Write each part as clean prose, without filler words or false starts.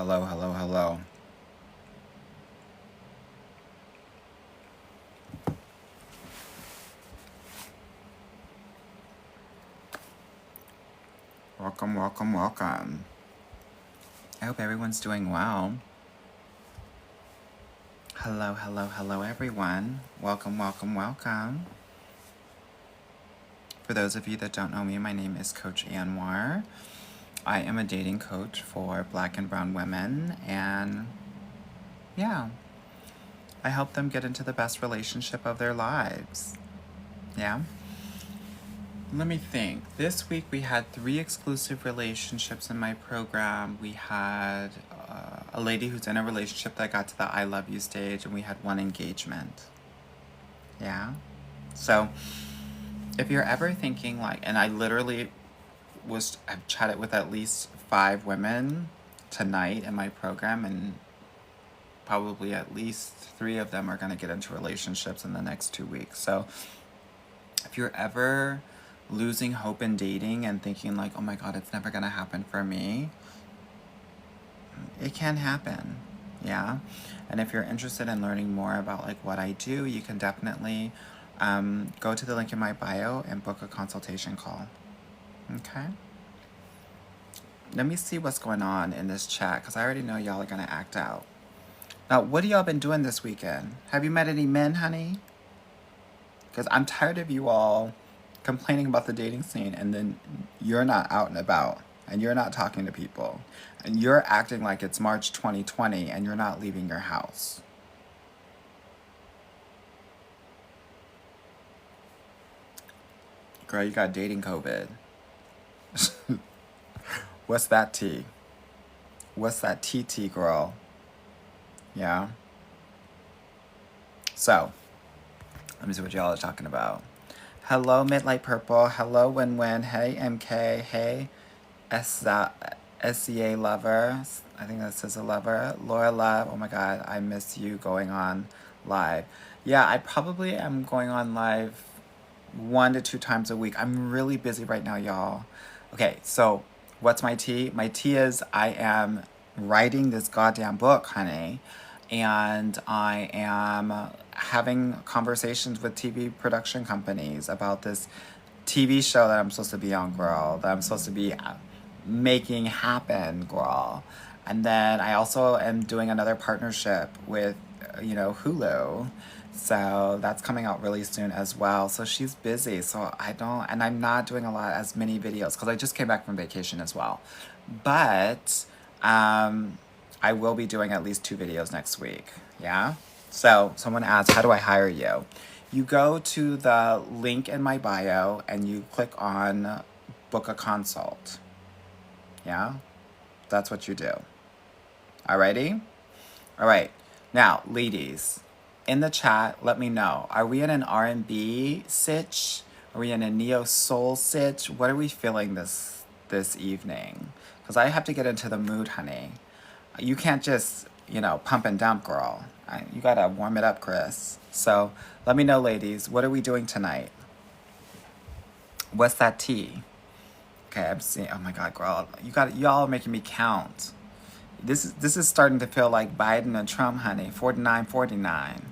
Hello, hello, hello. Welcome, welcome, welcome. I hope everyone's doing well. Hello, hello, hello, everyone. Welcome, welcome, welcome. For those of you that don't know me, my name is Coach Anwar. I am a dating coach for Black and brown women, and yeah, I help them get into the best relationship of their lives. Yeah. Let me think. This week we had 3 exclusive relationships in my program. We had a lady who's in a relationship that got to the I love you stage, and we had 1 engagement. Yeah. So if you're ever thinking like, and I literally I've chatted with at least 5 women tonight in my program, and probably at least 3 of them are going to get into relationships in the next 2 weeks. So if you're ever losing hope in dating and thinking like, oh my god, it's never going to happen for me, it can happen. Yeah. And if you're interested in learning more about like what I do, you can definitely go to the link in my bio and book a consultation call. Okay. Let me see what's going on in this chat, because I already know y'all are going to act out. Now, what have y'all been doing this weekend? Have you met any men, honey? Because I'm tired of you all complaining about the dating scene, and then you're not out and about, and you're not talking to people, and you're acting like it's March 2020, and you're not leaving your house. Girl, you got dating COVID. What's that tea? What's that TT, girl? Yeah. So, let me see what y'all are talking about. Hello, Midlight Purple. Hello, Win Win. Hey, MK. Hey, SCA Lover. I think that says a lover. Laura Love. Oh my god, I miss you going on live. Yeah, I probably am going on live 1 to 2 times a week. I'm really busy right now, y'all. Okay, so what's my tea? My tea is I am writing this goddamn book, honey. And I am having conversations with TV production companies about this TV show that I'm supposed to be on, girl. That I'm supposed to be making happen, girl. And then I also am doing another partnership with, Hulu. So that's coming out really soon as well. So she's busy. So I'm not doing as many videos because I just came back from vacation as well. But I will be doing at least 2 videos next week. Yeah. So someone asked, how do I hire you? You go to the link in my bio and you click on book a consult. Yeah. That's what you do. Alrighty? All right. Now, ladies, in the chat, let me know. Are we in an R&B sitch? Are we in a neo soul sitch? What are we feeling this evening? Because I have to get into the mood, honey. You can't just, pump and dump, girl. You gotta warm it up, Chris. So let me know, ladies. What are we doing tonight? What's that tea? Okay, I'm seeing. Oh my god, girl. Y'all are making me count. This is starting to feel like Biden and Trump, honey. 49-49.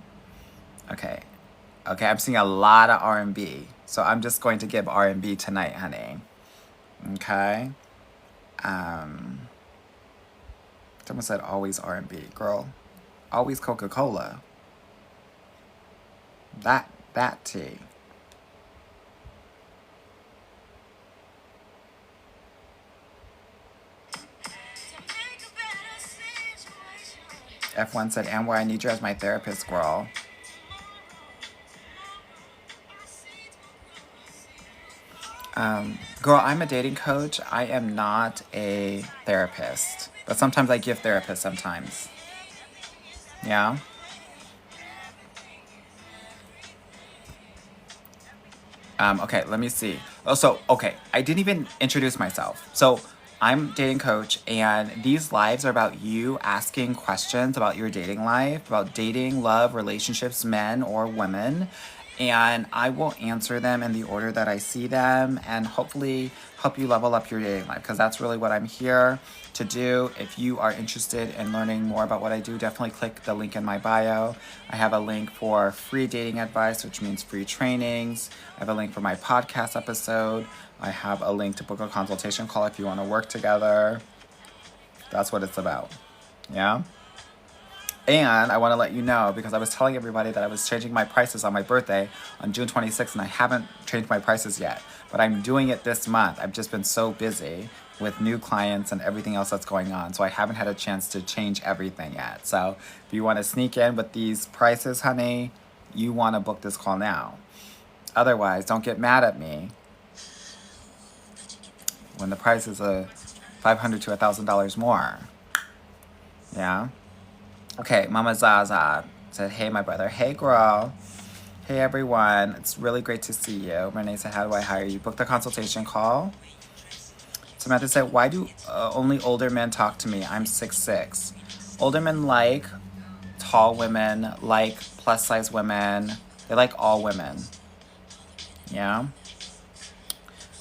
Okay, I'm seeing a lot of R&B. So I'm just going to give R&B tonight, honey. Okay. Someone said always R&B, girl. Always Coca-Cola. That tea. F1 said, Amber, I need you as my therapist, girl. Girl, I'm a dating coach. I am not a therapist. But sometimes I give therapists sometimes. Yeah? Okay, let me see. Okay, I didn't even introduce myself. So I'm dating coach, and these lives are about you asking questions about your dating life, about dating, love, relationships, men or women. and I will answer them in the order that I see them and hopefully help you level up your dating life, because that's really what I'm here to do. If you are interested in learning more about what I do, definitely click the link in my bio. I have a link for free dating advice, which means free trainings. I have a link for my podcast episode. I have a link to book a consultation call if you want to work together. That's what it's about. Yeah? And I want to let you know, because I was telling everybody that I was changing my prices on my birthday on June 26th, and I haven't changed my prices yet. But I'm doing it this month. I've just been so busy with new clients and everything else that's going on. So I haven't had a chance to change everything yet. So if you want to sneak in with these prices, honey, you want to book this call now. Otherwise, don't get mad at me when the price is $500 to $1,000 more. Yeah? Okay, Mama Zaza said, hey, my brother. Hey, girl. Hey, everyone. It's really great to see you. Renee said, how do I hire you? Book the consultation call. Samantha said, why do only older men talk to me? I'm 6'6". Older men like tall women, like plus-size women. They like all women. Yeah?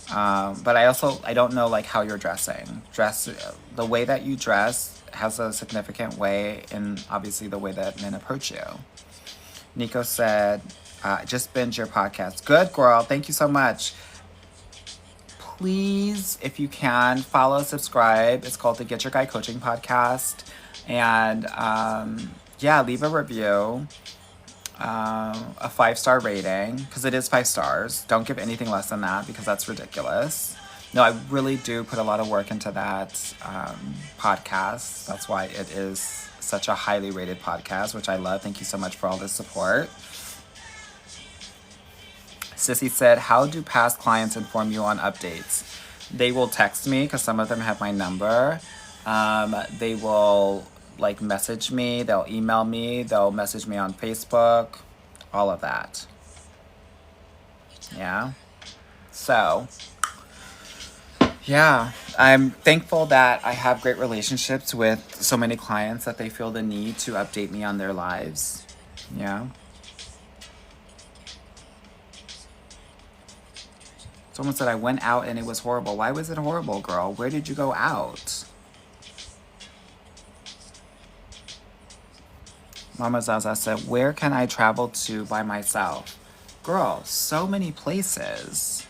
But I don't know, like, how you're dressing. The way that you dress has a significant way in, obviously, the way that men approach you. Nico said, just binge your podcast. Good, girl. Thank you so much. Please, if you can, follow, subscribe. It's called the Get Your Guy Coaching Podcast. And, leave a review. A 5-star rating, because it is 5 stars. Don't give anything less than that, because that's ridiculous. No, I really do put a lot of work into that podcast. That's why it is such a highly rated podcast, which I love. Thank you so much for all this support. Sissy said, how do past clients inform you on updates? They will text me, because some of them have my number. They will message me, they'll email me, they'll message me on Facebook, all of that. Yeah. So, yeah, I'm thankful that I have great relationships with so many clients that they feel the need to update me on their lives. Yeah. Someone said I went out and it was horrible. Why was it horrible, girl? Where did you go out? Mama Zaza said, where can I travel to by myself? Girl, so many places.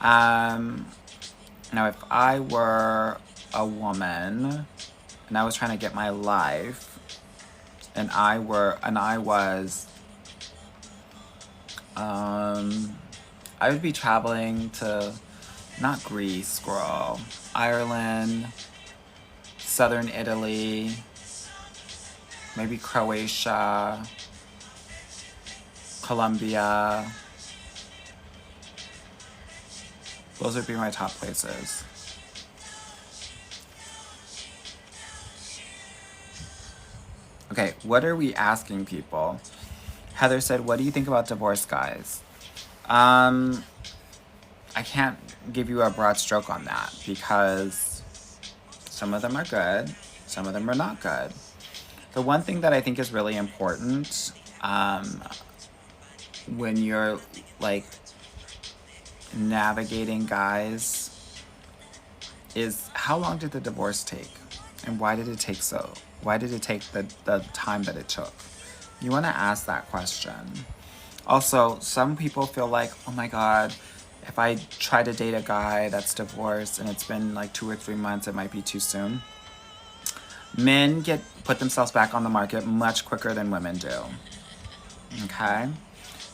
Now, if I were a woman and I was trying to get my life, and I would be traveling to, not Greece, girl, Ireland, southern Italy, maybe Croatia, Colombia. Those would be my top places. Okay, what are we asking people? Heather said, what do you think about divorce guys? I can't give you a broad stroke on that, because some of them are good, some of them are not good. The one thing that I think is really important when you're navigating guys is, how long did the divorce take? And why did it take the time that it took? You want to ask that question. Also, some people feel like, oh my God, if I try to date a guy that's divorced and it's been 2 or 3 months, it might be too soon. Men put themselves back on the market much quicker than women do. Okay?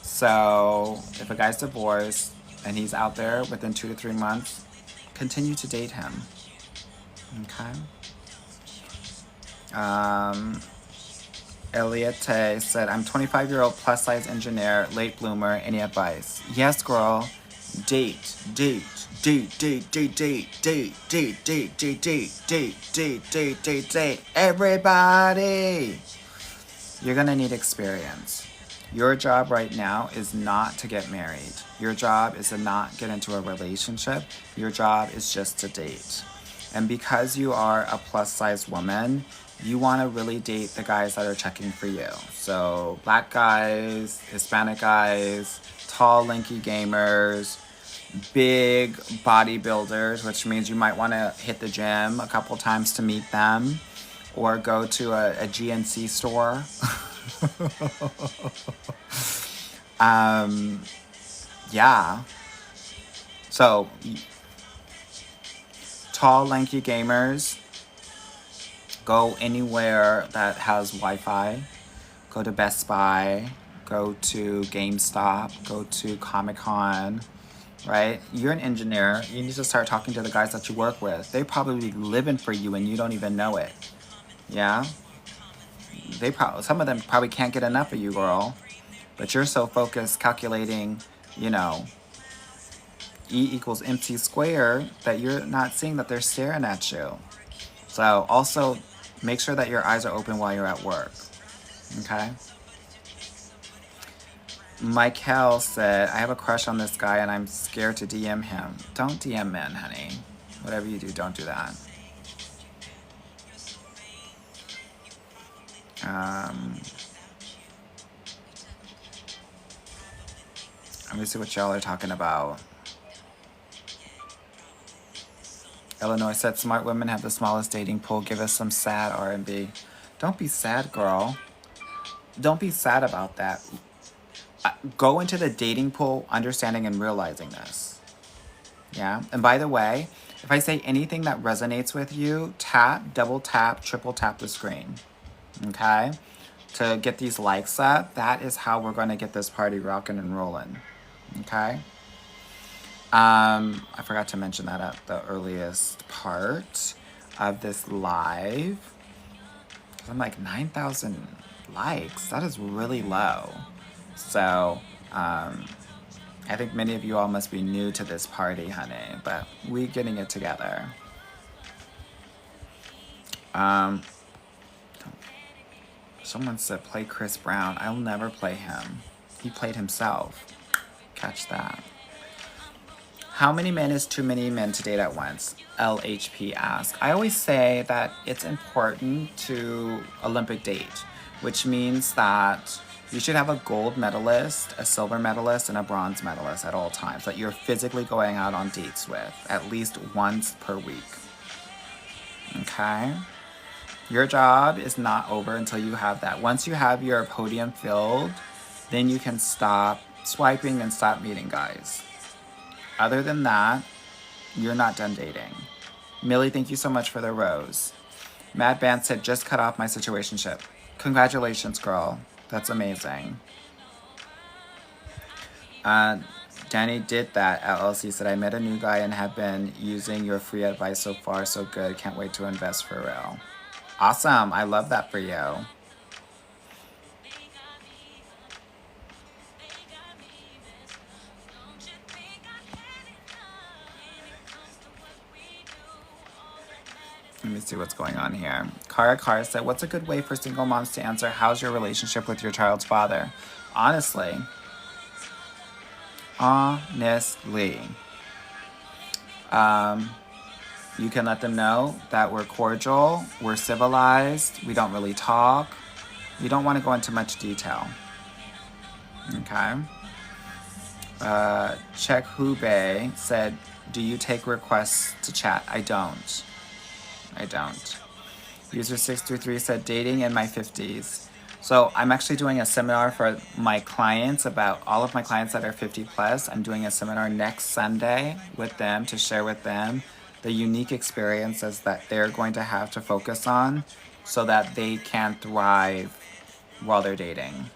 So, if a guy's divorced and he's out there within 2 to 3 months, continue to date him. Okay? Eliette said, I'm 25-year-old plus-size engineer, late bloomer. Any advice? Yes, girl. Date. Everybody! You're gonna need experience. Your job right now is not to get married. Your job is to not get into a relationship. Your job is just to date. And because you are a plus size woman, you want to really date the guys that are checking for you. So black guys, Hispanic guys, tall, lanky gamers, big bodybuilders, which means you might want to hit the gym a couple times to meet them, or go to a GNC store. Yeah. So, tall, lanky gamers, go anywhere that has Wi-Fi. Go to Best Buy, go to GameStop, go to Comic-Con, right? You're an engineer. You need to start talking to the guys that you work with. They probably be living for you and you don't even know it. Yeah? Some of them probably can't get enough of you, girl. But you're so focused calculating, you know, E equals MC squared that you're not seeing that they're staring at you. So also make sure that your eyes are open while you're at work. Okay? Michael said, I have a crush on this guy and I'm scared to DM him. Don't DM men, honey. Whatever you do, don't do that. Let me see what y'all are talking about. Illinois said, smart women have the smallest dating pool. Give us some sad R&B. Don't be sad, girl. Don't be sad about that. Go into the dating pool understanding and realizing this. Yeah? And by the way, if I say anything that resonates with you, tap, double tap, triple tap the screen. Okay? To get these likes up, that is how we're going to get this party rocking and rolling. Okay? I forgot to mention that at the earliest part of this live. I'm like 9,000 likes. That is really low. So, I think many of you all must be new to this party, honey, but we getting it together. Someone said play Chris Brown. I'll never play him. He played himself. Catch that. How many men is too many men to date at once? LHP asks. I always say that it's important to Olympic date, which means that you should have a gold medalist, a silver medalist, and a bronze medalist at all times that you're physically going out on dates with at least once per week. Okay? Your job is not over until you have that. Once you have your podium filled, then you can stop swiping and stop meeting guys. Other than that, you're not done dating. Millie, thank you so much for the rose. Mad Band said, just cut off my situationship. Congratulations, girl. That's amazing. Danny did that. LLC said, I met a new guy and have been using your free advice so far. So good. Can't wait to invest for real. Awesome. I love that for you. Let me see what's going on here. Kara said, what's a good way for single moms to answer, how's your relationship with your child's father? Honestly. You can let them know that we're cordial, we're civilized, we don't really talk. You don't want to go into much detail. Okay? Check Hube said, do you take requests to chat? I don't. User 623 said, dating in my 50s. So I'm actually doing a seminar for my clients, about all of my clients that are 50 plus. I'm doing a seminar next Sunday with them to share with them the unique experiences that they're going to have to focus on so that they can thrive while they're dating.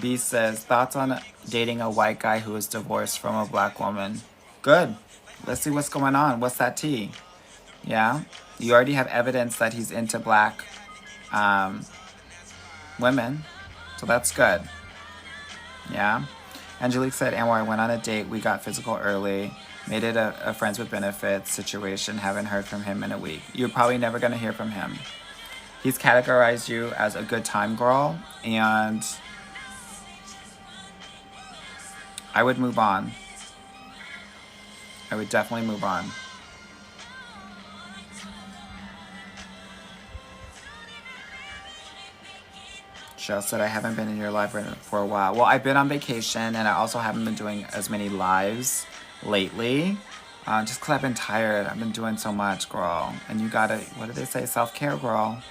B says, thoughts on dating a white guy who is divorced from a black woman? Good. Let's see what's going on. What's that tea? Yeah? You already have evidence that he's into black women. So that's good. Yeah? Angelique said, Anwar, I went on a date. We got physical early. Made it a friends with benefits situation. Haven't heard from him in a week. You're probably never going to hear from him. He's categorized you as a good time girl. And I would move on. I would definitely move on. Jill said, I haven't been in your live for a while. Well, I've been on vacation, and I also haven't been doing as many lives lately. Just because I've been tired. I've been doing so much, girl. And you gotta, what do they say? Self-care, girl.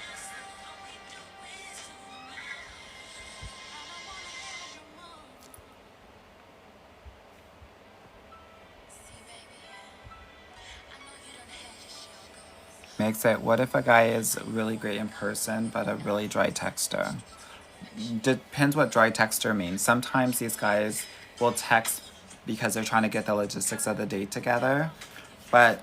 Makes it, what if a guy is really great in person, but a really dry texter? Depends what dry texter means. Sometimes these guys will text because they're trying to get the logistics of the date together. But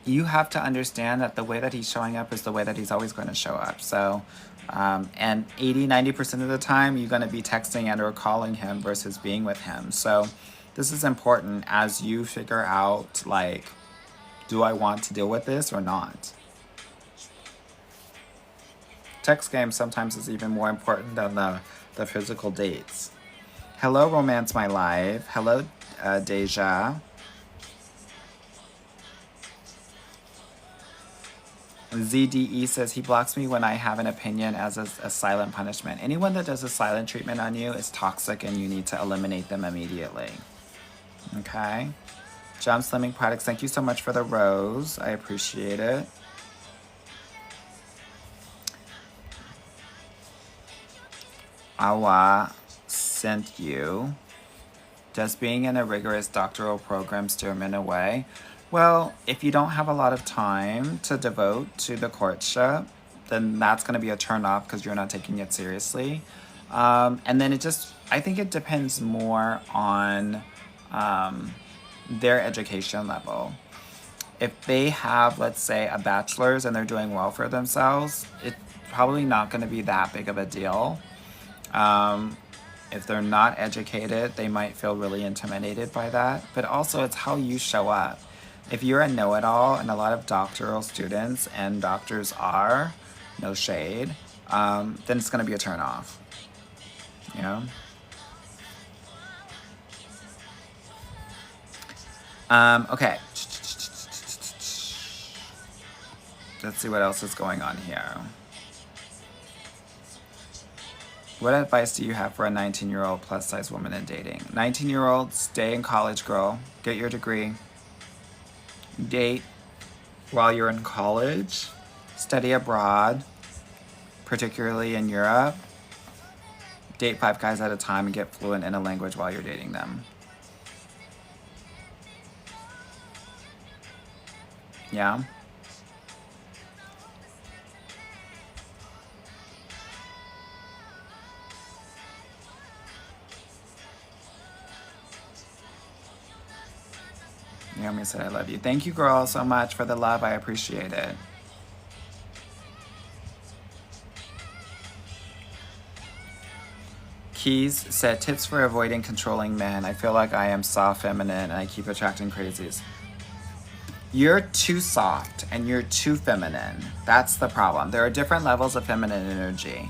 you have to understand that the way that he's showing up is the way that he's always going to show up. So, and 80-90% of the time, you're going to be texting and or calling him versus being with him. So this is important as you figure out, like, do I want to deal with this or not? Text game sometimes is even more important than the physical dates. Hello, Romance My Life. Hello, Deja. ZDE says he blocks me when I have an opinion as a silent punishment. Anyone that does a silent treatment on you is toxic and you need to eliminate them immediately. Okay? Jump Slimming Products, thank you so much for the rose. I appreciate it. Awa sent you. Does being in a rigorous doctoral program steer men away? Well, if you don't have a lot of time to devote to the courtship, then that's going to be a turn off because you're not taking it seriously. And then I think it depends more on their education level. If they have, let's say, a bachelor's and they're doing well for themselves, it's probably not going to be that big of a deal. If they're not educated, they might feel really intimidated by that. But also, it's how you show up. If you're a know-it-all, and a lot of doctoral students and doctors are, no shade, then it's going to be a turn-off. You know? Okay. Let's see what else is going on here. What advice do you have for a 19-year-old plus-size woman in dating? 19-year-old, stay in college, girl. Get your degree. Date while you're in college. Study abroad, particularly in Europe. Date 5 guys at a time and get fluent in a language while you're dating them. Yeah? Naomi said, I love you. Thank you, girl, so much for the love. I appreciate it. Keys said, tips for avoiding controlling men. I feel like I am soft, feminine, and I keep attracting crazies. You're too soft and you're too feminine. That's the problem. There are different levels of feminine energy.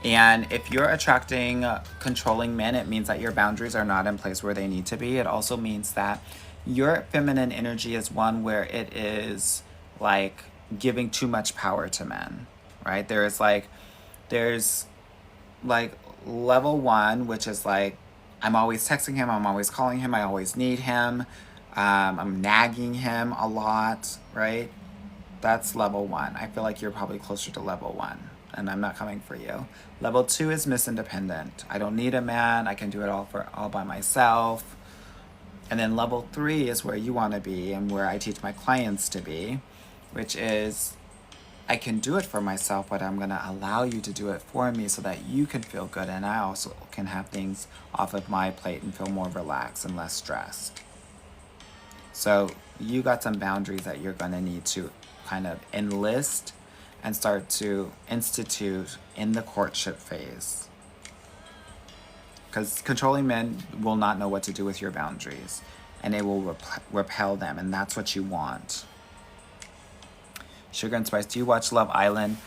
And if you're attracting controlling men, it means that your boundaries are not in place where they need to be. It also means that your feminine energy is one where it is like giving too much power to men, right? There's like level 1, which is like, I'm always texting him, I'm always calling him, I always need him, I'm nagging him a lot, right? That's level 1. I feel like you're probably closer to level 1, and I'm not coming for you. Level 2 is Miss Independent. I don't need a man, I can do it all by myself. And then level 3 is where you want to be and where I teach my clients to be, which is I can do it for myself, but I'm going to allow you to do it for me so that you can feel good and I also can have things off of my plate and feel more relaxed and less stressed. So you got some boundaries that you're going to need to kind of enlist and start to institute in the courtship phase. Because controlling men will not know what to do with your boundaries, and it will repel them, and that's what you want. Sugar and Spice, do you watch Love Island?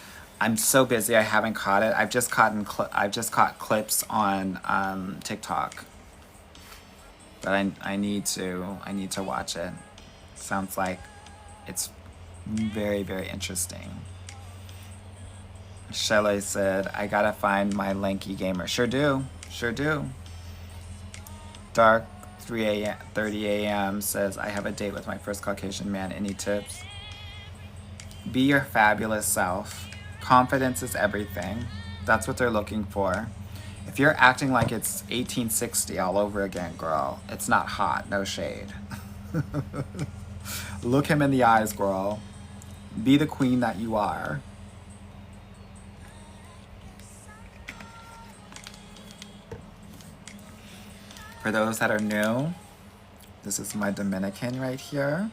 I'm so busy, I haven't caught it. I've just caught clips on TikTok, but I need to watch it. Sounds like it's very, very interesting. Shelley said, I gotta find my lanky gamer. Sure do. Sure do. Dark 3:30 a.m. says, I have a date with my first Caucasian man. Any tips? Be your fabulous self. Confidence is everything. That's what they're looking for. If you're acting like it's 1860 all over again, girl, it's not hot. No shade. Look him in the eyes, girl. Be the queen that you are. For those that are new, this is my Dominican right here.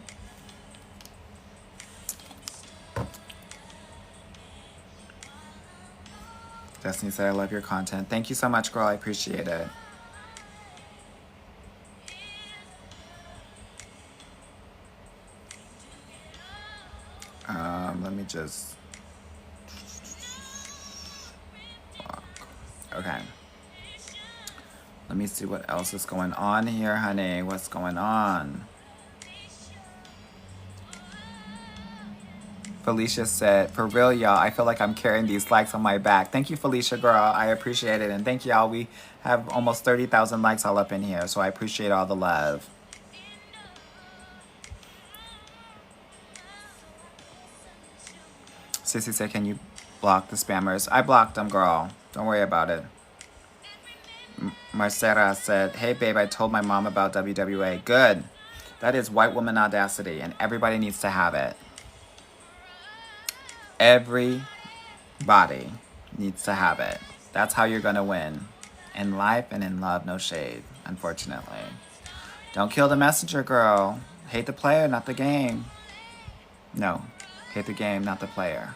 Destiny said, I love your content. Thank you so much, girl. I appreciate it. Let me just... Okay. Let me see what else is going on here, honey. What's going on? Felicia said, for real, y'all, I feel like I'm carrying these likes on my back. Thank you, Felicia, girl. I appreciate it. And thank y'all. We have almost 30,000 likes all up in here, so I appreciate all the love. Sissy said, can you block the spammers? I blocked them, girl. Don't worry about it. Marcera said, hey, babe, I told my mom about WWA. Good. That is white woman audacity, and everybody needs to have it. Everybody needs to have it. That's how you're going to win. In life and in love, no shade, unfortunately. Don't kill the messenger, girl. Hate the player, not the game. No, hate the game, not the player.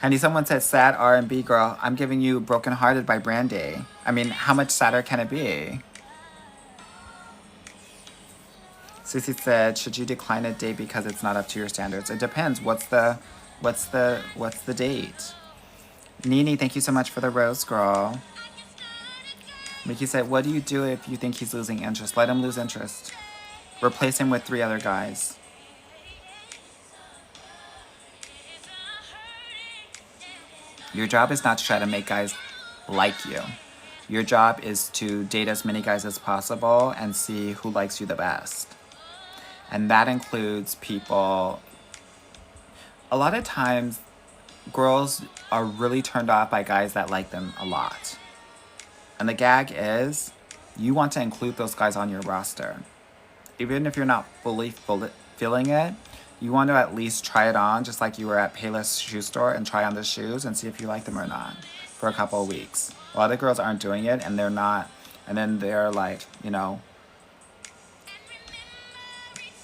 Honey, someone said sad R&B, girl. I'm giving you Broken Hearted by Brandy. I mean, how much sadder can it be? Sissy said, should you decline a date because it's not up to your standards? It depends. What's the date? Nini, thank you so much for the rose, girl. Mickey said, what do you do if you think he's losing interest? Let him lose interest. Replace him with 3 other guys. Your job is not to try to make guys like you. Your job is to date as many guys as possible and see who likes you the best. And that includes people... A lot of times, girls are really turned off by guys that like them a lot. And the gag is, you want to include those guys on your roster. Even if you're not fully feeling it, you want to at least try it on, just like you were at Payless shoe store, and try on the shoes and see if you like them or not for a couple of weeks. A lot of girls aren't doing it, and they're not, and then they're like, you know,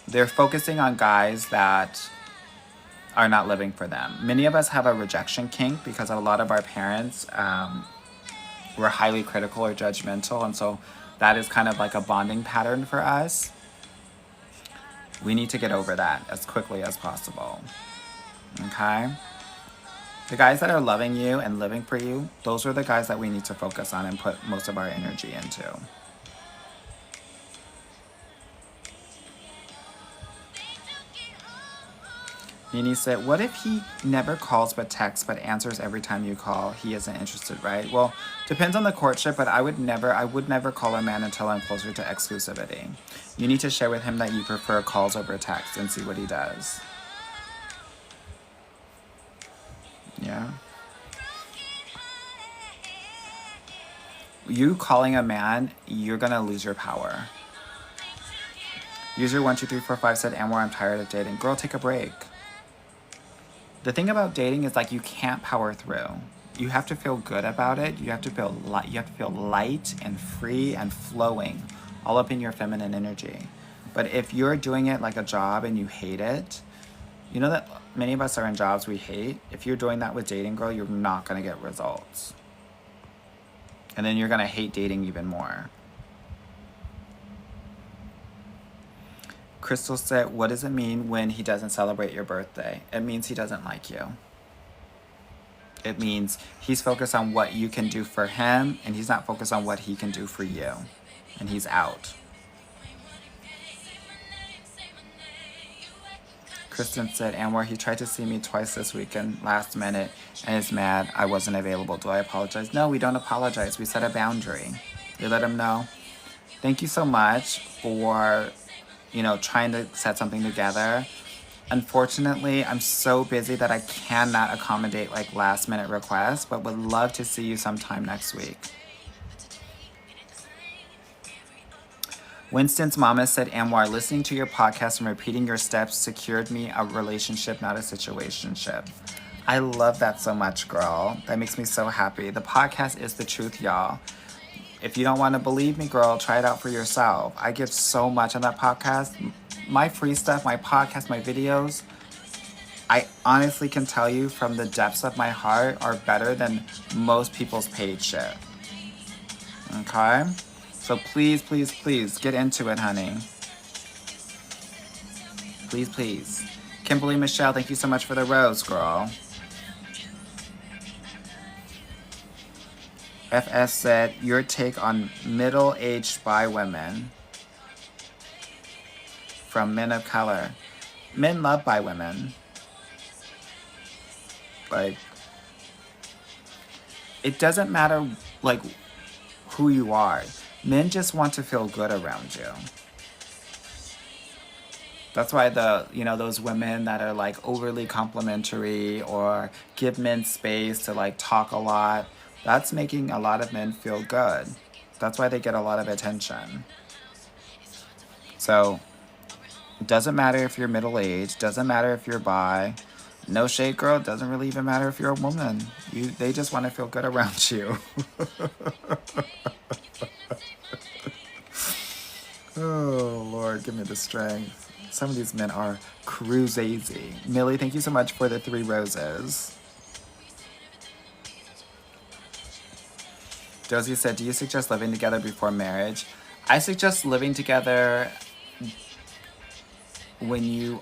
they're focusing on guys that are not living for them. Many of us have a rejection kink because a lot of our parents were highly critical or judgmental, and so that is kind of like a bonding pattern for us. We need to get over that as quickly as possible. Okay? The guys that are loving you and living for you, those are the guys that we need to focus on and put most of our energy into. Nini said, what if he never calls but texts but answers every time you call? He isn't interested, right? Well, depends on the courtship, but I would never call a man until I'm closer to exclusivity. You need to share with him that you prefer calls over text and see what he does. Yeah. You calling a man, you're gonna lose your power. User 12345 said, Anwar, I'm tired of dating. Girl, take a break. The thing about dating is, like, you can't power through. You have to feel good about it. You have to feel light and free and flowing, all up in your feminine energy. But if you're doing it like a job and you hate it, you know that many of us are in jobs we hate. If you're doing that with dating, girl, you're not gonna get results. And then you're gonna hate dating even more. Crystal said, what does it mean when he doesn't celebrate your birthday? It means he doesn't like you. It means he's focused on what you can do for him, and he's not focused on what he can do for you. And he's out. Kristen said, Anwar, he tried to see me twice this weekend, last minute, and is mad I wasn't available. Do I apologize? No, we don't apologize. We set a boundary. We let him know. Thank you so much for, trying to set something together. Unfortunately, I'm so busy that I cannot accommodate like last minute requests, but would love to see you sometime next week. Winston's mama said, Anwar, listening to your podcast and repeating your steps secured me a relationship, not a situationship. I love that so much, girl. That makes me so happy. The podcast is the truth, y'all. If you don't want to believe me, girl, try it out for yourself. I give so much on that podcast. My free stuff, my podcast, my videos, I honestly can tell you from the depths of my heart are better than most people's paid shit. Okay? So please, please, please get into it, honey. Please, please. Kimberly Michelle, thank you so much for the rose, girl. FS said, your take on middle-aged bi women from men of color. Men love bi women. Like, it doesn't matter, like, who you are. Men just want to feel good around you. That's why those women that are like overly complimentary or give men space to like talk a lot, that's making a lot of men feel good. That's why they get a lot of attention. So, it doesn't matter if you're middle-aged, doesn't matter if you're bi. No shade, girl, it doesn't really even matter if you're a woman. They just want to feel good around you. Oh, Lord, give me the strength. Some of these men are cruisy. Millie, thank you so much for the 3 roses. Josie said, do you suggest living together before marriage? I suggest living together when you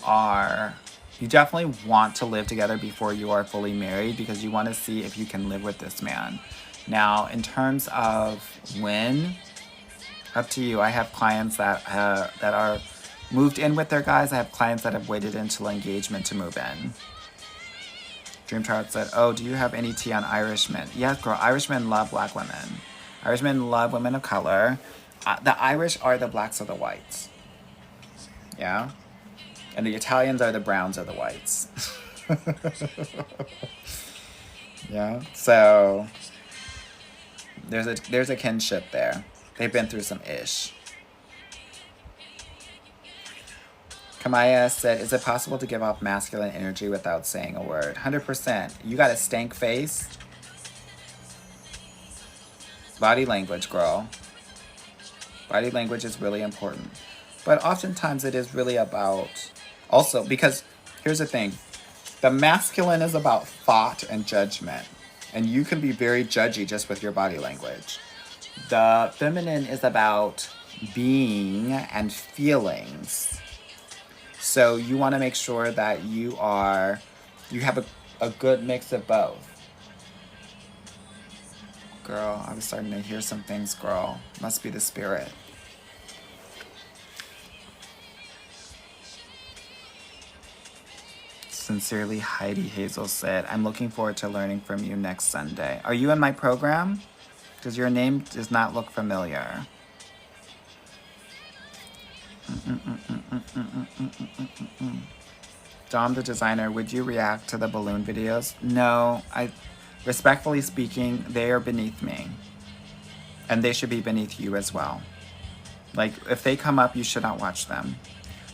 definitely want to live together before you are fully married because you want to see if you can live with this man. Now, in terms of when, up to you. I have clients that are moved in with their guys. I have clients that have waited until engagement to move in. Dream Child said, oh, do you have any tea on Irishmen? Yes, girl, Irishmen love black women. Irishmen love women of color. The Irish are the blacks of the whites. Yeah? And the Italians are the browns of the whites. Yeah? So, there's a kinship there. They've been through some ish. Kamaya said, is it possible to give off masculine energy without saying a word? 100%. You got a stank face. Body language, girl. Body language is really important. But oftentimes it is really about... Also, because here's the thing. The masculine is about thought and judgment. And you can be very judgy just with your body language. The feminine is about being and feelings. So you want to make sure that you have a good mix of both. Girl, I'm starting to hear some things, girl. Must be the spirit. Sincerely, Heidi Hazel said, I'm looking forward to learning from you next Sunday. Are you in my program? Because your name does not look familiar. Dom the designer, would you react to the balloon videos? No, respectfully speaking, they are beneath me. And they should be beneath you as well. Like, if they come up, you should not watch them.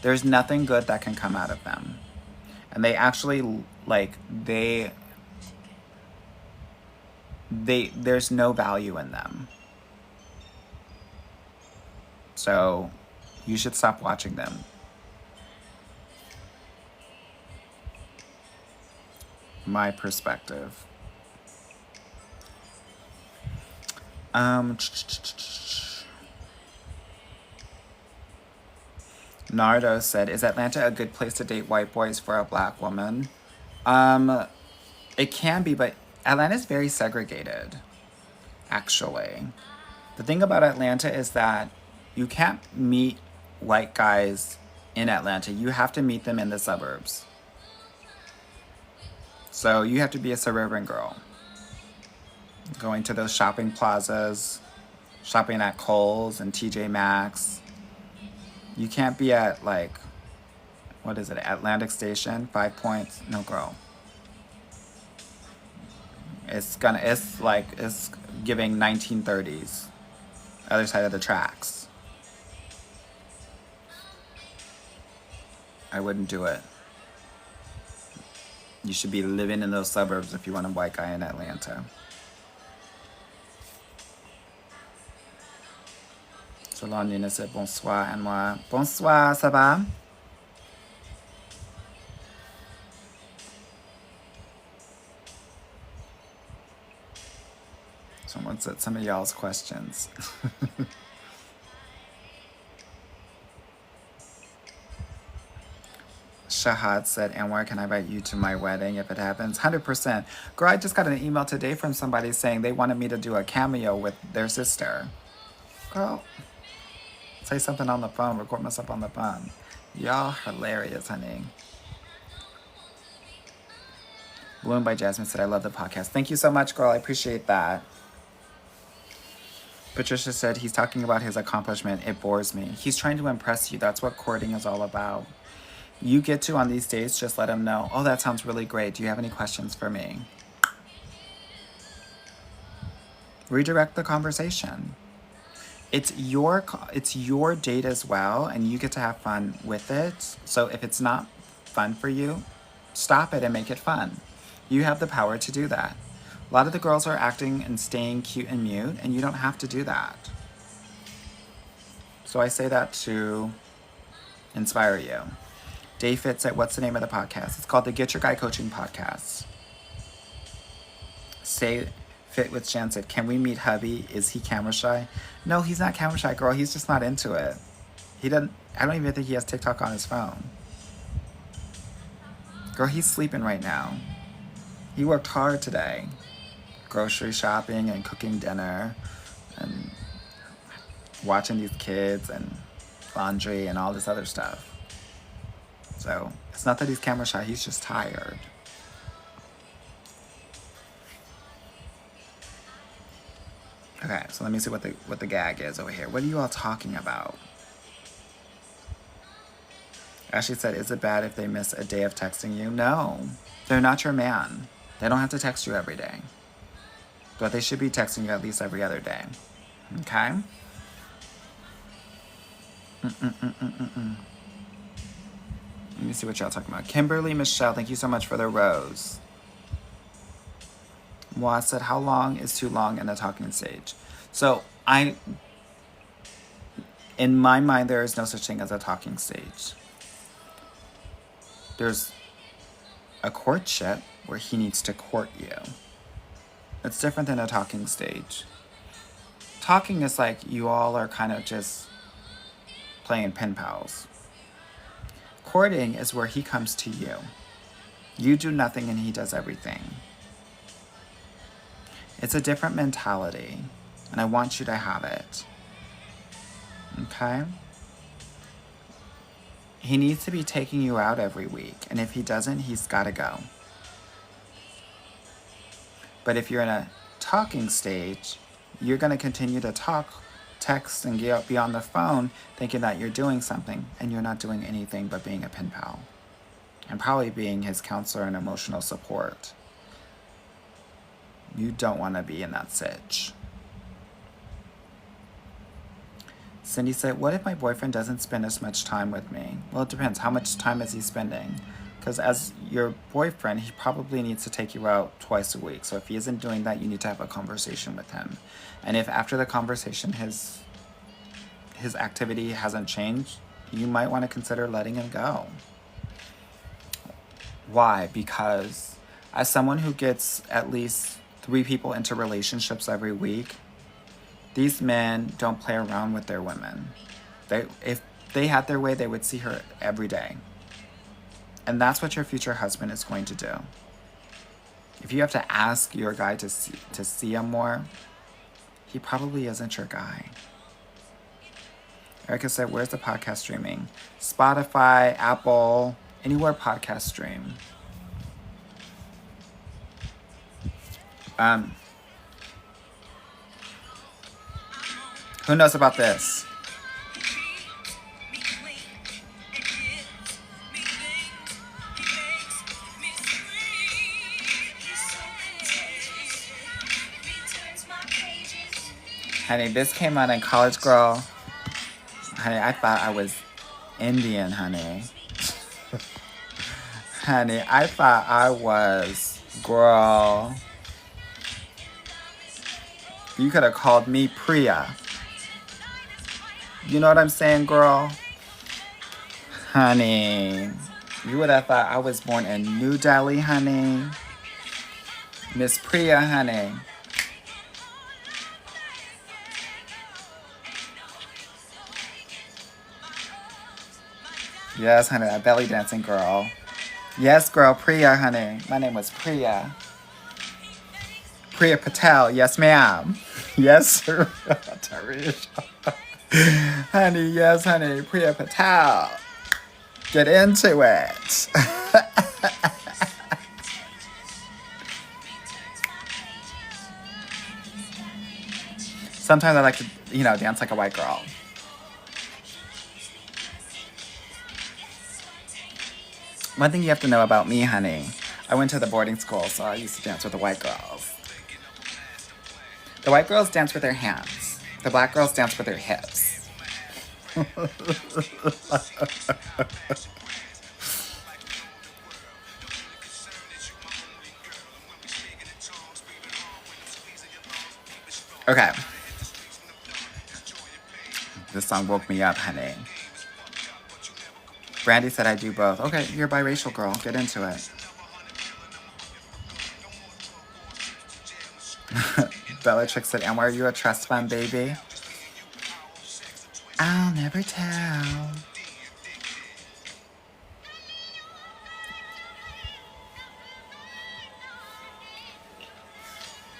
There's nothing good that can come out of them. And they actually, there's no value in them. So, you should stop watching them. My perspective. Nardo said, is Atlanta a good place to date white boys for a black woman? It can be, but Atlanta's very segregated, actually. The thing about Atlanta is that you can't meet white guys in Atlanta. You have to meet them in the suburbs. So you have to be a suburban girl. Going to those shopping plazas, shopping at Kohl's and TJ Maxx. You can't be at like, what is it, Atlantic Station, 5 Points? No, girl. It's giving 1930s. Other side of the tracks. I wouldn't do it. You should be living in those suburbs if you want a white guy in Atlanta. Salon Nina said bonsoir and moi. Bonsoir, ça va? Someone said some of y'all's questions. Shahad said, Anwar, can I invite you to my wedding if it happens? 100%. Girl, I just got an email today from somebody saying they wanted me to do a cameo with their sister. Girl, say something on the phone, record myself on the phone. Y'all hilarious, honey. Bloom by Jasmine said, I love the podcast. Thank you so much, girl. I appreciate that. Patricia said, he's talking about his accomplishment. It bores me. He's trying to impress you. That's what courting is all about. You get to, on these dates, just let him know, oh, that sounds really great. Do you have any questions for me? Redirect the conversation. It's your date as well, and you get to have fun with it. So if it's not fun for you, stop it and make it fun. You have the power to do that. A lot of the girls are acting and staying cute and mute, and you don't have to do that. So I say that to inspire you. Dave Fitz said, what's the name of the podcast? It's called the Get Your Guy Coaching Podcast. Say Fit with Jan said, can we meet hubby? Is he camera shy? No, he's not camera shy, girl. He's just not into it. I don't even think he has TikTok on his phone. Girl, he's sleeping right now. He worked hard today. Grocery shopping and cooking dinner and watching these kids and laundry and all this other stuff. So it's not that he's camera shy, he's just tired. Okay, so let me see what the gag is over here. What are you all talking about? Ashley said, is it bad if they miss a day of texting you? No, they're not your man. They don't have to text you every day. But they should be texting you at least every other day. Okay? Let me see what y'all talking about. Kimberly Michelle, thank you so much for the rose. Moa said, how long is too long in a talking stage? So in my mind, there is no such thing as a talking stage. There's a courtship where he needs to court you. It's different than a talking stage. Talking is like you all are kind of just playing pen pals. Courting is where he comes to you. You do nothing and he does everything. It's a different mentality, and I want you to have it. Okay? He needs to be taking you out every week, and if he doesn't, he's got to go. But if you're in a talking stage, you're going to continue to talk, text, and be on the phone thinking that you're doing something, and you're not doing anything but being a pen pal. And probably being his counselor and emotional support. You don't want to be in that sitch. Cindy said, what if my boyfriend doesn't spend as much time with me? Well, it depends. How much time is he spending? Because as your boyfriend, he probably needs to take you out twice a week. So if he isn't doing that, you need to have a conversation with him. And if after the conversation his activity hasn't changed, you might want to consider letting him go. Why? Because as someone who gets at least 3 people into relationships every week, these men don't play around with their women. If they had their way, they would see her every day. And that's what your future husband is going to do. If you have to ask your guy to see him more, he probably isn't your guy. Erica said, where's the podcast streaming? Spotify, Apple, anywhere podcast stream. Who knows about this? Honey, this came on in College Girl. Honey, I thought I was Indian, honey. Honey, I thought I was, girl. You could have called me Priya. You know what I'm saying, girl? Honey, you would have thought I was born in New Delhi, honey. Miss Priya, honey. Yes, honey, that belly dancing girl. Yes, girl, Priya, honey. My name was Priya. Priya Patel, yes, ma'am. Yes, sir. Honey, yes, honey, Priya Patel. Get into it. Sometimes I like to, dance like a white girl. One thing you have to know about me, honey, I went to the boarding school, so I used to dance with the white girls. The white girls dance with their hands. The black girls dance with their hips. Okay. This song woke me up, honey. Brandy said I do both. Okay, you're biracial, girl. Get into it. Bellatrix said, and were you a trust fund baby? I'll never tell.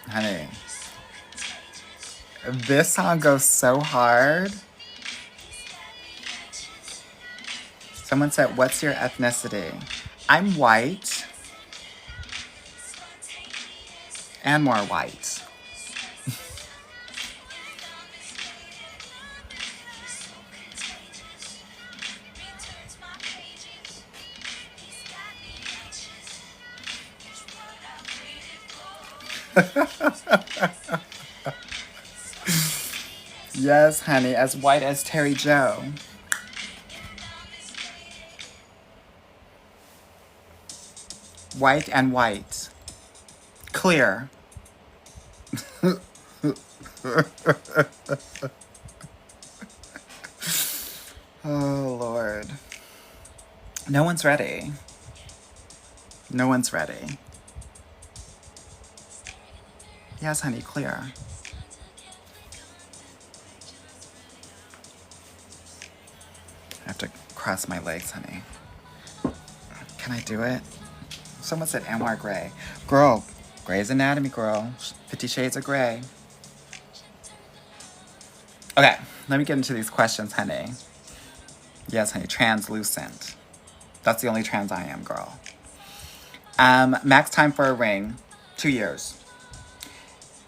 Honey, this song goes so hard. Someone said, what's your ethnicity? I'm white. And more white. Yes, honey, as white as Terry Joe. White and white. Clear. Oh, Lord. No one's ready. No one's ready. Yes, honey, clear. I have to cross my legs, honey. Can I do it? Someone said Anwar Gray. Girl, Grey's Anatomy, girl. 50 Shades of Grey. Okay, let me get into these questions, honey. Yes, honey, translucent. That's the only trans I am, girl. Max time for a ring, 2 years.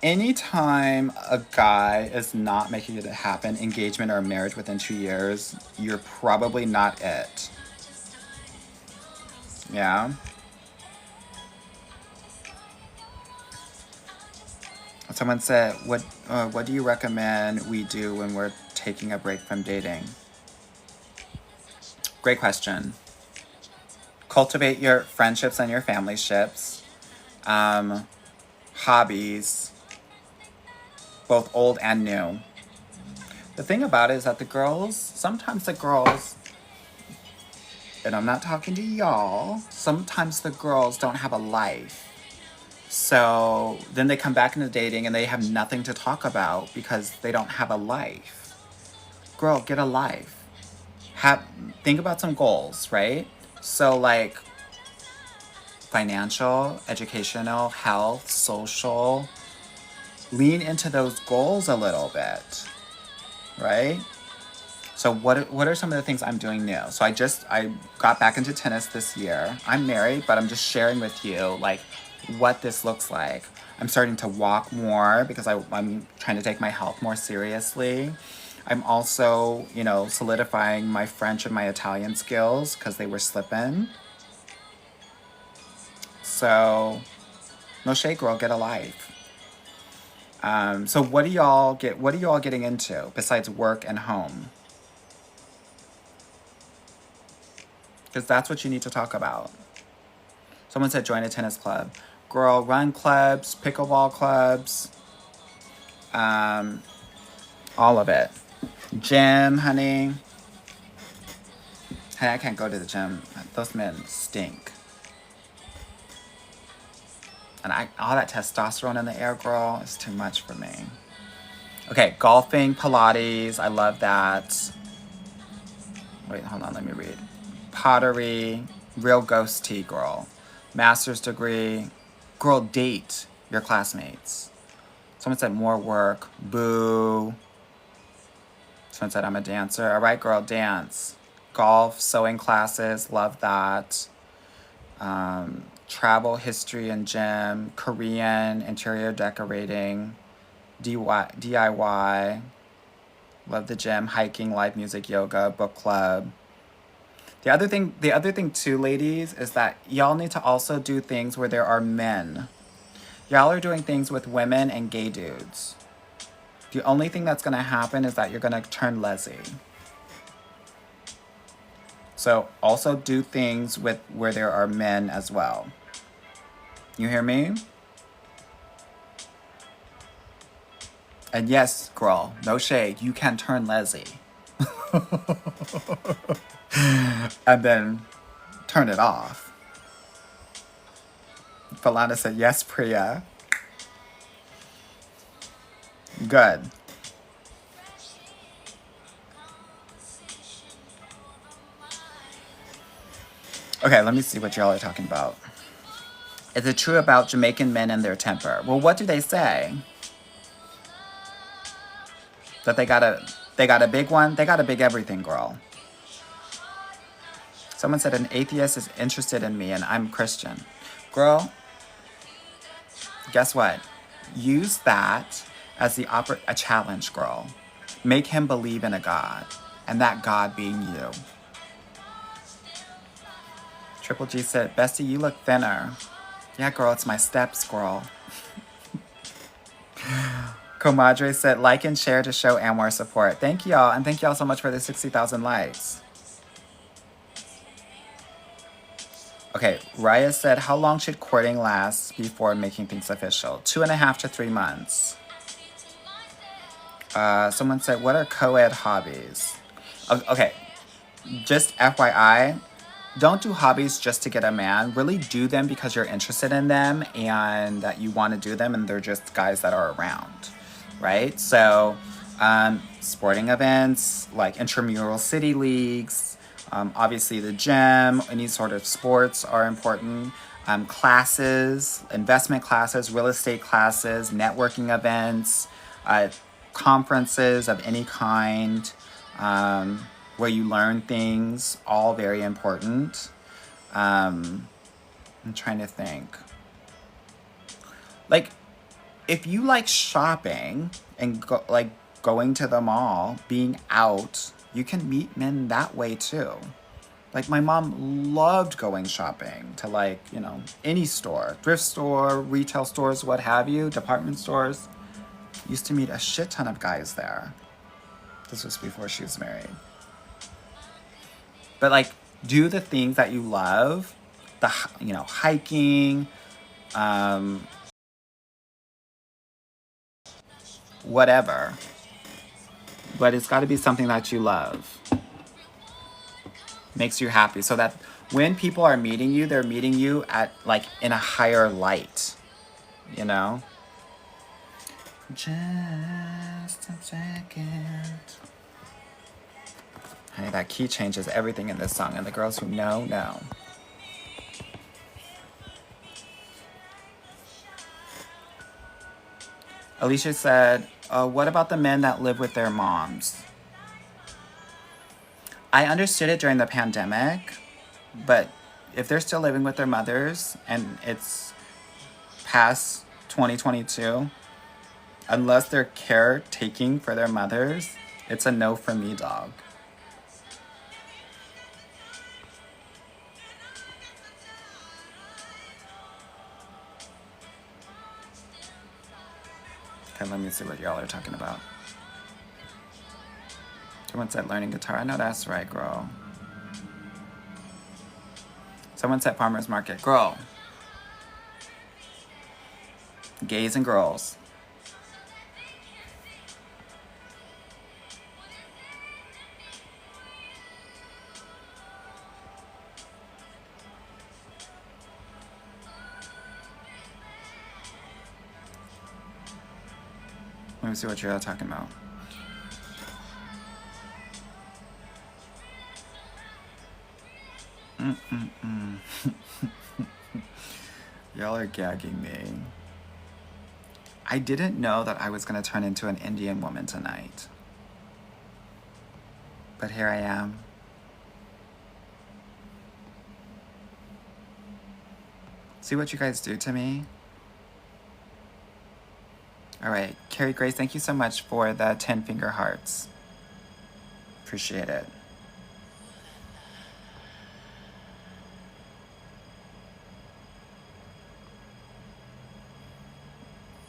Anytime a guy is not making it happen, engagement or marriage within 2 years, you're probably not it. Yeah? Someone said, what do you recommend we do when we're taking a break from dating? Great question. Cultivate your friendships and your family ships. Hobbies. Both old and new. The thing about it is that sometimes the girls, and I'm not talking to y'all, sometimes the girls don't have a life. So then they come back into dating and they have nothing to talk about because they don't have a life. Girl, get a life. Think about some goals, right? So like financial, educational, health, social. Lean into those goals a little bit, right? So what are some of the things I'm doing new? So I got back into tennis this year. I'm married, but I'm just sharing with you like what this looks like. I'm starting to walk more because I'm trying to take my health more seriously. I'm also, solidifying my French and my Italian skills because they were slipping. So, no shade, girl, get a life. So what do y'all get? What are y'all getting into besides work and home? Because that's what you need to talk about. Someone said join a tennis club. Girl, run clubs, pickleball clubs, um, all of it. Gym, honey. Hey, I can't go to the gym. Those men stink. And all that testosterone in the air, girl, is too much for me. Okay, golfing, Pilates, I love that. Wait, hold on, let me read. Pottery, real ghost tea, girl. Master's degree, girl, date your classmates. Someone said more work, boo. Someone said I'm a dancer. All right, girl, dance. Golf, sewing classes, love that. Travel, history, and gym. Korean, interior decorating. DIY. Love the gym, hiking, live music, yoga, book club. The other thing too, ladies, is that y'all need to also do things where there are men. Y'all are doing things with women and gay dudes. The only thing that's gonna happen is that you're gonna turn lesy. So also do things with where there are men as well. You hear me? And yes, girl, no shade, you can turn lesy. And then turn it off. Falana said, yes, Priya. Good. Okay, let me see what y'all are talking about. Is it true about Jamaican men and their temper? Well, what do they say? That they got a big one? They got a big everything, girl. Someone said an atheist is interested in me and I'm Christian. Girl, guess what? Use that as a challenge, girl. Make him believe in a God, and that God being you. Triple G said, Bestie, you look thinner. Yeah, girl, it's my steps, girl. Comadre said, like and share to show and more support. Thank y'all, and thank y'all so much for the 60,000 likes. Okay, Raya said, how long should courting last before making things official? 2.5 to 3 months. Someone said, what are co-ed hobbies? Okay, just FYI, don't do hobbies just to get a man. Really do them because you're interested in them and that you want to do them and they're just guys that are around, right? So, sporting events, like intramural city leagues, obviously the gym, any sort of sports are important. Classes, investment classes, real estate classes, networking events, conferences of any kind, where you learn things, all very important. I'm trying to think. Like, if you like shopping and going to the mall, being out, you can meet men that way too. Like, my mom loved going shopping to any store, thrift store, retail stores, what have you, department stores. Used to meet a shit ton of guys there. This was before she was married. But do the things that you love, hiking, whatever. But it's got to be something that you love. Makes you happy. So that when people are meeting you, they're meeting you at in a higher light. You know? Just a second. Honey, that key changes everything in this song, and the girls who know. Alicia said, what about the men that live with their moms? I understood it during the pandemic, but if they're still living with their mothers and it's past 2022, unless they're caretaking for their mothers, it's a no for me, dog. Okay, let me see what y'all are talking about. Someone said learning guitar. I know that's right, girl. Someone said farmer's market. Girl. Gays and girls. Let me see what you're all talking about. Y'all are gagging me. I didn't know that I was going to turn into an Indian woman tonight. But here I am. See what you guys do to me? All right, Carrie Grace, thank you so much for the 10 finger hearts. Appreciate it.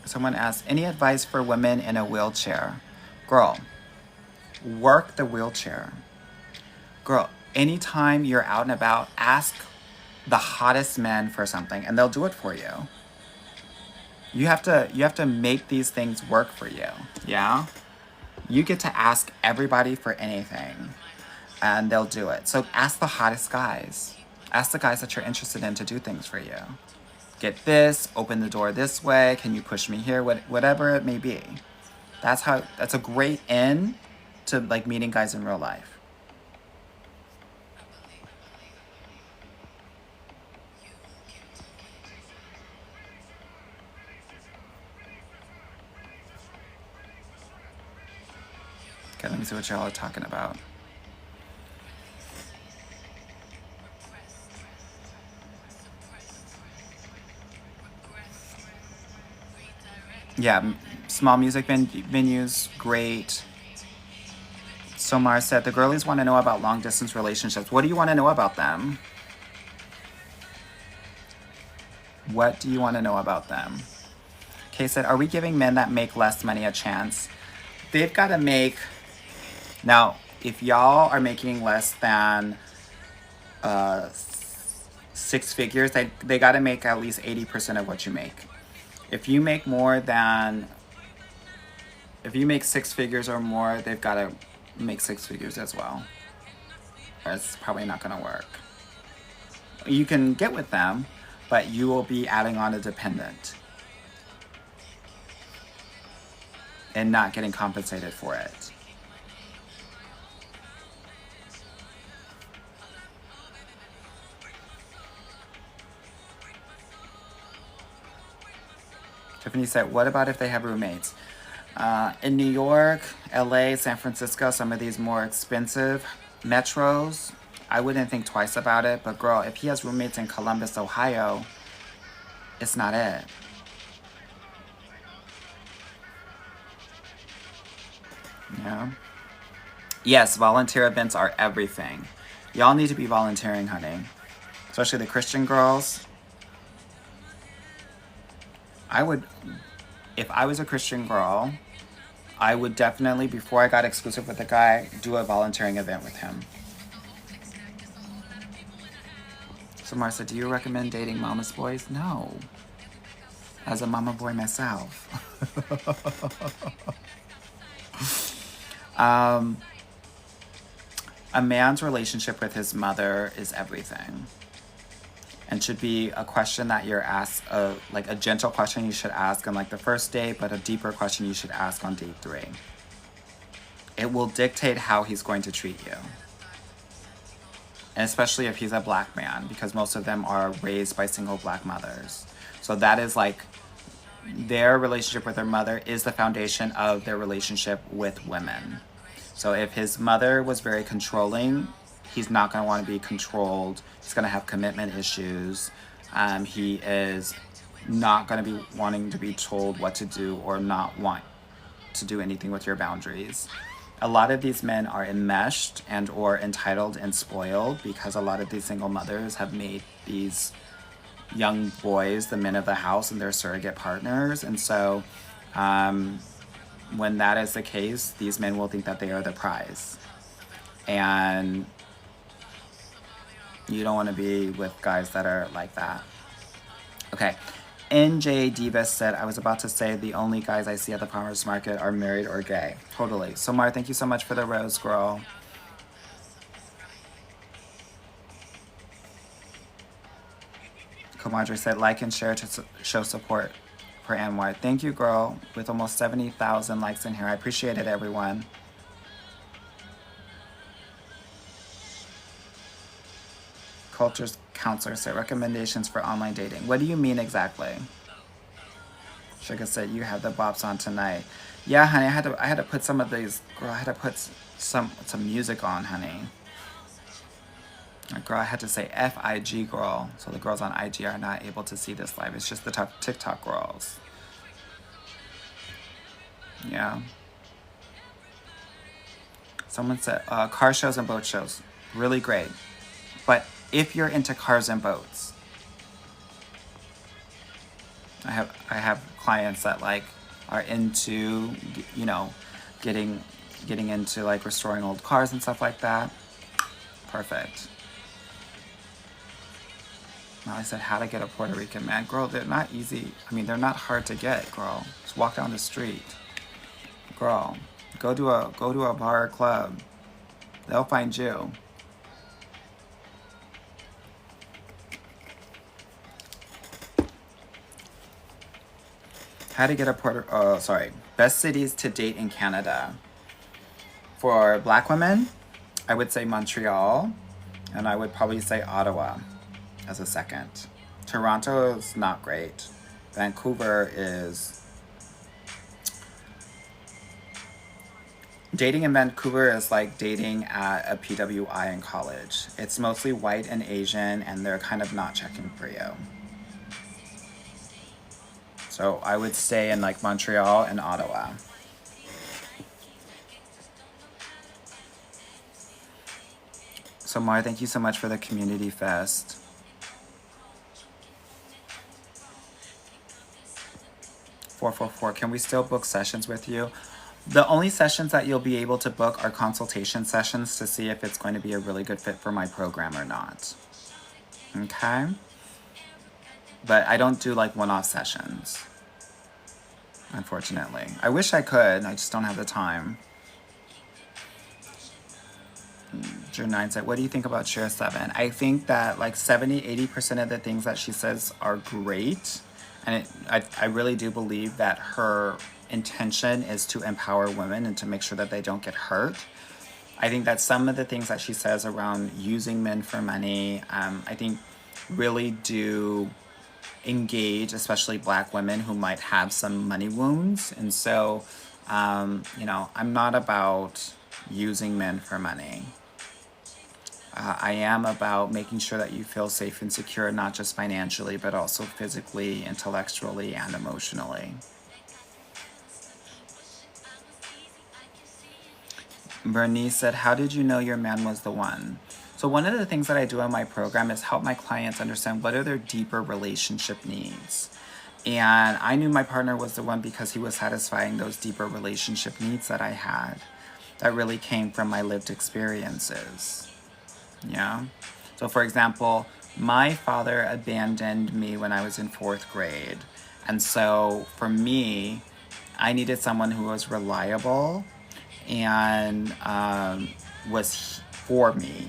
Someone asked, any advice for women in a wheelchair? Girl, work the wheelchair. Girl, anytime you're out and about, ask the hottest men for something and they'll do it for you. You have to make these things work for you. Yeah? You get to ask everybody for anything and they'll do it. So ask the hottest guys. Ask the guys that you're interested in to do things for you. Get this, open the door this way, can you push me here, whatever it may be. That's a great in to like meeting guys in real life. Okay, let me see what y'all are talking about. Yeah, small music venues, great. Somar said, the girlies want to know about long distance relationships. What do you want to know about them? What do you want to know about them? Kay said, are we giving men that make less money a chance? They've got to make... Now, if y'all are making less than 6 figures, they got to make at least 80% of what you make. If you make if you make 6 figures or more, they've got to make 6 figures as well. It's probably not going to work. You can get with them, but you will be adding on a dependent and not getting compensated for it. Tiffany said, what about if they have roommates? In New York, LA, San Francisco, some of these more expensive metros, I wouldn't think twice about it. But girl, if he has roommates in Columbus, Ohio, it's not it. Yeah. Yes, volunteer events are everything. Y'all need to be volunteering, honey. Especially the Christian girls. If I was a Christian girl, I would definitely, before I got exclusive with a guy, do a volunteering event with him. So Marcia, do you recommend dating mama's boys? No. As a mama boy myself. A man's relationship with his mother is everything. And should be a question that you're asked, like a gentle question you should ask on like the first date, but a deeper question you should ask on date 3. It will dictate how he's going to treat you. And especially if he's a black man, because most of them are raised by single black mothers. So that is like, their relationship with their mother is the foundation of their relationship with women. So if his mother was very controlling, he's not going to want to be controlled. He's going to have commitment issues. He is not going to be wanting to be told what to do or not want to do anything with your boundaries. A lot of these men are enmeshed and or entitled and spoiled because a lot of these single mothers have made these young boys the men of the house and their surrogate partners. And so when that is the case, these men will think that they are the prize. And you don't want to be with guys that are like that. Okay. NJ Divas said, I was about to say the only guys I see at the farmer's market are married or gay. Totally. So, Mar, thank you so much for the rose, girl. Comadre said, like and share to show support for NY. Thank you, girl. With almost 70,000 likes in here. I appreciate it, everyone. Cultures counselor said, recommendations for online dating. What do you mean exactly? Sugar said, you have the bops on tonight. Yeah, honey, I had to put some of these, girl, I had to put some music on, honey. Girl, I had to say FIG, girl. So the girls on IG are not able to see this live. It's just the TikTok girls. Yeah. Someone said, car shows and boat shows. Really great. But if you're into cars and boats, I have clients that like are into, you know, getting into like restoring old cars and stuff like that. Perfect. I said how to get a Puerto Rican man. Girl, they're not easy. I mean, they're not hard to get, girl. Just walk down the street. Girl, go to a bar or club. They'll find you. How to get a best cities to date in Canada. For Black women, I would say Montreal, and I would probably say Ottawa as a second. Toronto is not great. Vancouver is... Dating in Vancouver is like dating at a PWI in college. It's mostly white and Asian, and they're kind of not checking for you. So I would stay in like Montreal and Ottawa. So Mar, thank you so much for the community fest. $444, can we still book sessions with you? The only sessions that you'll be able to book are consultation sessions to see if it's going to be a really good fit for my program or not. Okay? But I don't do like one-off sessions, unfortunately. I wish I could, I just don't have the time. June 9 said, what do you think about Share 7? I think that like 70-80% of the things that she says are great. And I really do believe that her intention is to empower women and to make sure that they don't get hurt. I think that some of the things that she says around using men for money, I think really do engage, especially Black women who might have some money wounds. And so, you know, I'm not about using men for money. I am about making sure that you feel safe and secure, not just financially, but also physically, intellectually, and emotionally. Bernice said, how did you know your man was the one? So one of the things that I do in my program is help my clients understand what are their deeper relationship needs. And I knew my partner was the one because he was satisfying those deeper relationship needs that I had that really came from my lived experiences. Yeah. So for example, my father abandoned me when I was in 4th grade. And so for me, I needed someone who was reliable and was for me,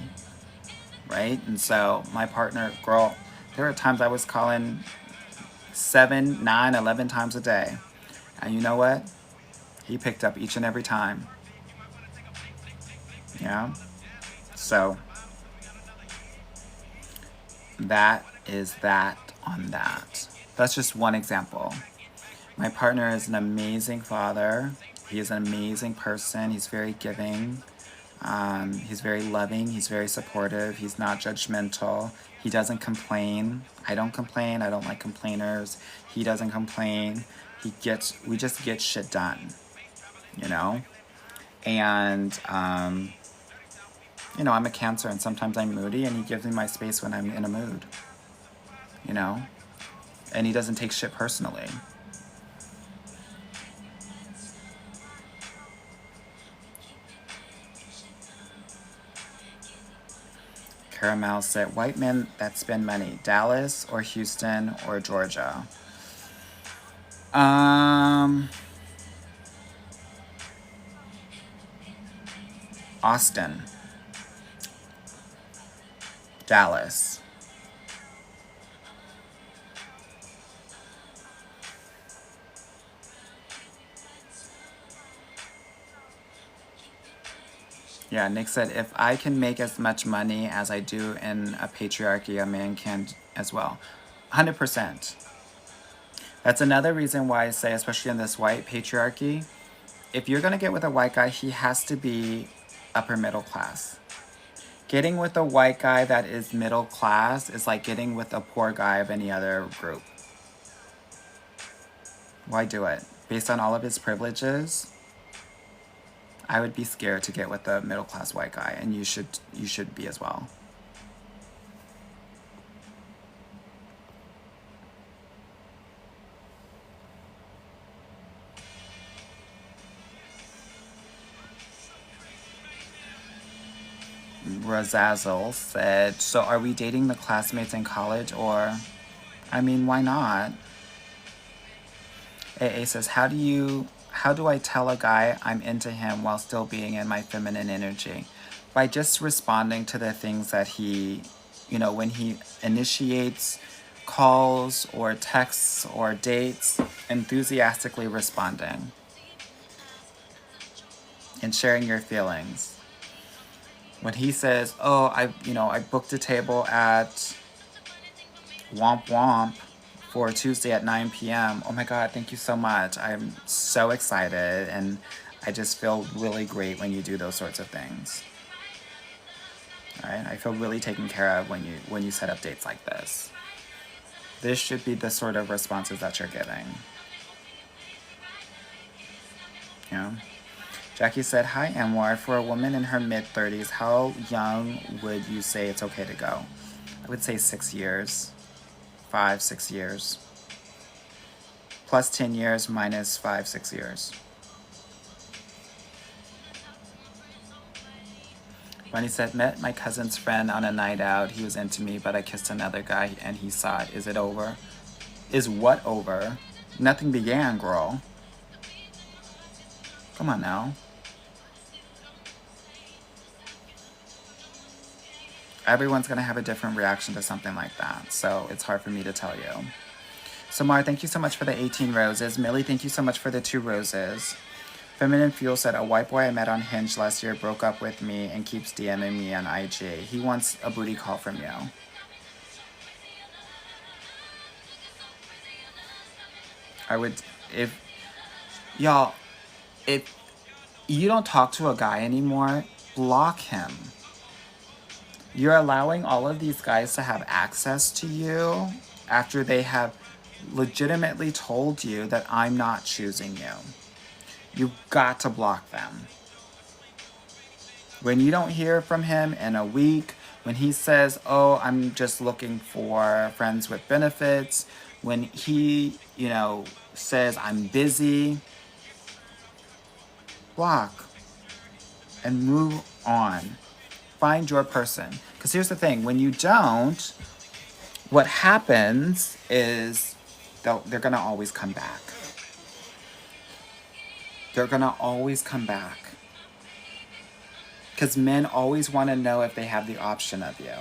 right? And so my partner, girl, there were times I was calling 7, 9, 11 times a day. And you know what? He picked up each and every time. Yeah. So that is that on that. That's just one example. My partner is an amazing father. He is an amazing person. He's very giving. He's very loving. He's very supportive. He's not judgmental. He doesn't complain. I don't complain. I don't like complainers. He doesn't complain. We just get shit done, you know? And, you know, I'm a Cancer and sometimes I'm moody, and he gives me my space when I'm in a mood, you know? And he doesn't take shit personally. Caramel said, white men that spend money, Dallas or Houston or Georgia? Austin. Dallas. Yeah, Nick said, if I can make as much money as I do in a patriarchy, a man can as well. 100%. That's another reason why I say, especially in this white patriarchy, if you're going to get with a white guy, he has to be upper middle class. Getting with a white guy that is middle class is like getting with a poor guy of any other group. Why do it? Based on all of his privileges, I would be scared to get with a middle class white guy, and you should be as well. Razazel said, so are we dating the classmates in college, or, I mean, why not? AA says, how do I tell a guy I'm into him while still being in my feminine energy? By just responding to the things that he, you know, when he initiates calls or texts or dates, enthusiastically responding and sharing your feelings. When he says, oh, I booked a table at Womp Womp for Tuesday at 9 p.m. Oh my God, thank you so much. I'm so excited, and I just feel really great when you do those sorts of things. All right, I feel really taken care of when you set up dates like this. This should be the sort of responses that you're getting. Yeah. Jackie said, hi, Anwar. For a woman in her mid-30s, how young would you say it's okay to go? I would say 6 years. 5, 6 years. Plus 10 years minus 5, 6 years. Bunny said, met my cousin's friend on a night out. He was into me, but I kissed another guy and he saw it. Is it over? Is what over? Nothing began, girl. Come on now. Everyone's going to have a different reaction to something like that, so it's hard for me to tell you. Samar, thank you so much for the 18 roses. Millie, thank you so much for the 2 roses. Feminine Fuel said, a white boy I met on Hinge last year broke up with me and keeps DMing me on IG. He wants a booty call from you. I would, if you don't talk to a guy anymore, block him. You're allowing all of these guys to have access to you after they have legitimately told you that I'm not choosing you. You've got to block them. When you don't hear from him in a week, when he says, oh, I'm just looking for friends with benefits, when he, says I'm busy, block and move on. Find your person. Because here's the thing, when you don't, what happens is they're going to always come back. They're going to always come back. Because men always want to know if they have the option of you.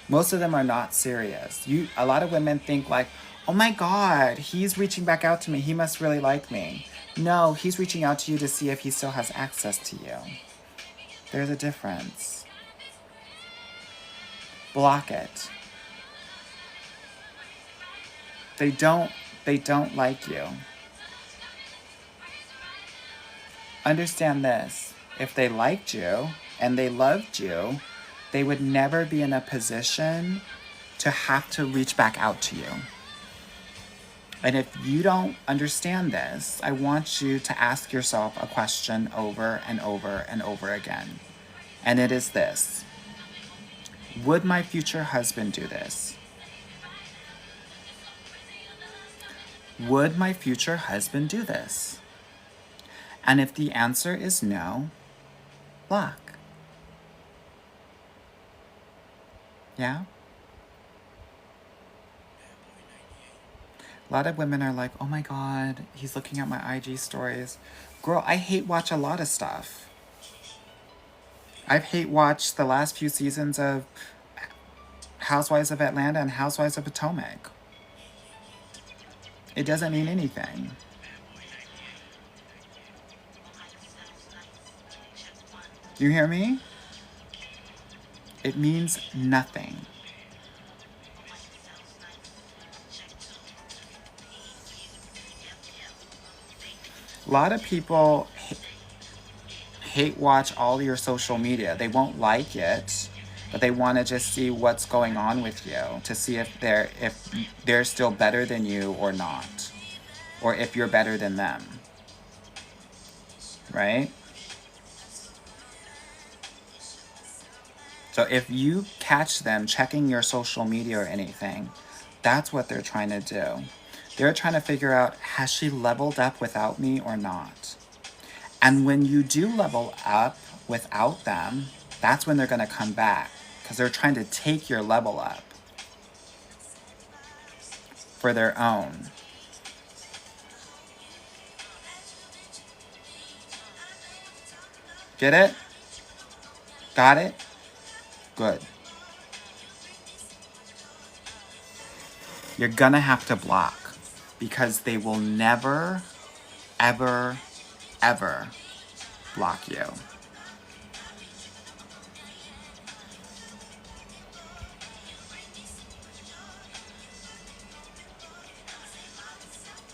Most of them are not serious. A lot of women think like, oh my God, he's reaching back out to me. He must really like me. No, he's reaching out to you to see if he still has access to you. There's a difference. Block it. They don't like you. Understand this. If they liked you and they loved you, they would never be in a position to have to reach back out to you. And if you don't understand this, I want you to ask yourself a question over and over and over again. And it is this: would my future husband do this? Would my future husband do this? And if the answer is no, block. Yeah? A lot of women are like, oh my God, he's looking at my IG stories. Girl, I hate watch a lot of stuff. I've hate watched the last few seasons of Housewives of Atlanta and Housewives of Potomac. It doesn't mean anything. You hear me? It means nothing. A lot of people hate watch all your social media. They won't like it, but they want to just see what's going on with you, to see if they're still better than you or not, or if you're better than them. Right? So if you catch them checking your social media or anything, that's what they're trying to do. They're trying to figure out, has she leveled up without me or not? And when you do level up without them, that's when they're going to come back, because they're trying to take your level up for their own. Get it? Got it? Good. You're gonna have to block, because they will never, ever, ever block you.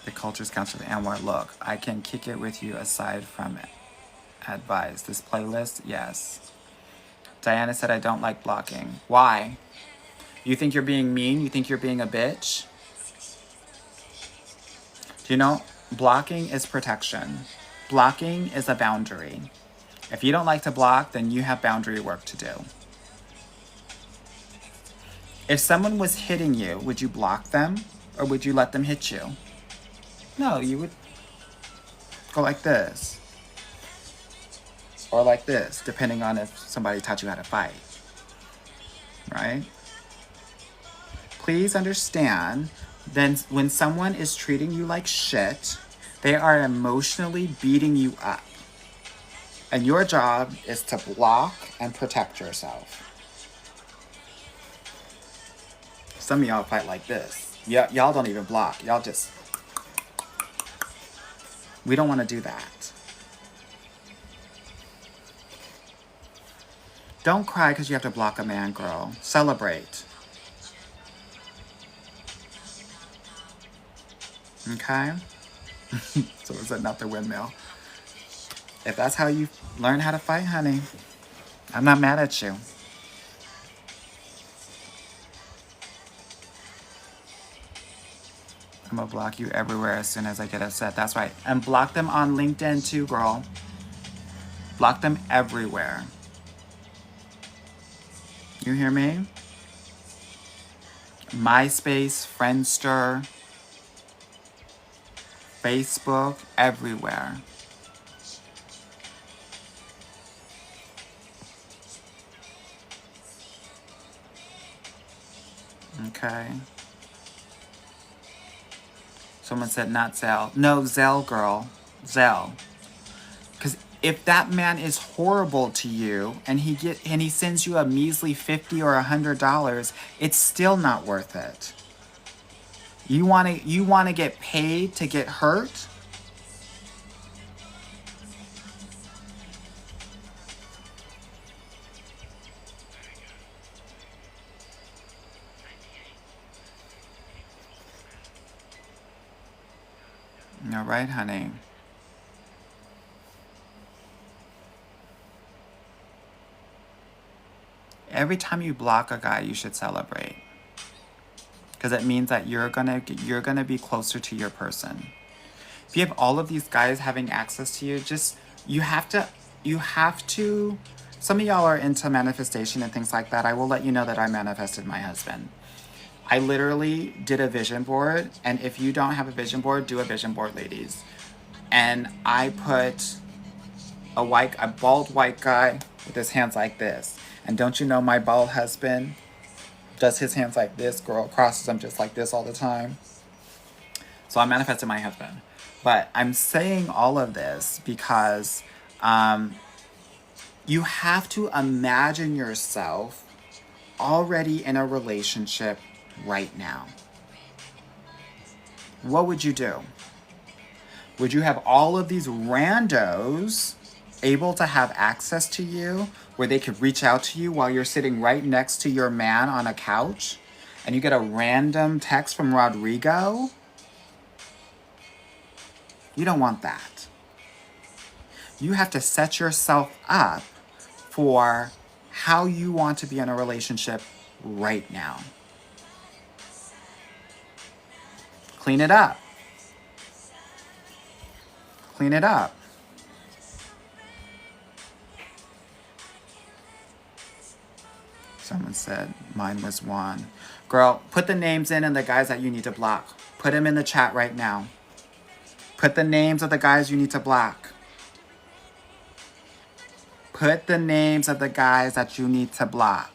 The culture's counselor Anwar, look, I can kick it with you aside from advice. This playlist, yes. Diana said I don't like blocking. Why? You think you're being mean? You think you're being a bitch? Do you know, blocking is protection. Blocking is a boundary. If you don't like to block, then you have boundary work to do. If someone was hitting you, would you block them or would you let them hit you? No, you would go like this. Or like this, depending on if somebody taught you how to fight. Right? Please understand, then when someone is treating you like shit, they are emotionally beating you up. And your job is to block and protect yourself. Some of y'all fight like this. Y'all don't even block. Y'all just... We don't want to do that. Don't cry because you have to block a man, girl. Celebrate. Okay? So is it not the windmill? If that's how you learn how to fight, honey, I'm not mad at you. I'm gonna block you everywhere as soon as I get upset. That's right. And block them on LinkedIn too, girl. Block them everywhere. You hear me? MySpace, Friendster, Facebook, everywhere. Okay. Someone said not Zelle. No, Zelle, girl. Zelle. Because if that man is horrible to you and he sends you a measly $50 or $100, it's still not worth it. You want to get paid to get hurt? All right, honey. Every time you block a guy, you should celebrate. Because it means that you're gonna be closer to your person. If you have all of these guys having access to you, you have to, some of y'all are into manifestation and things like that. I will let you know that I manifested my husband. I literally did a vision board, and if you don't have a vision board, do a vision board, ladies. And I put a bald white guy with his hands like this. And don't you know my bald husband does his hands like this, girl, crosses them just like this all the time. So I manifested my husband. But I'm saying all of this because you have to imagine yourself already in a relationship right now. What would you do? Would you have all of these randos able to have access to you where they could reach out to you while you're sitting right next to your man on a couch and you get a random text from Rodrigo? You don't want that. You have to set yourself up for how you want to be in a relationship right now. Clean it up. Clean it up. Someone said mine was Juan. Girl, put the names in and the guys that you need to block. Put them in the chat right now. Put the names of the guys you need to block. Put the names of the guys that you need to block.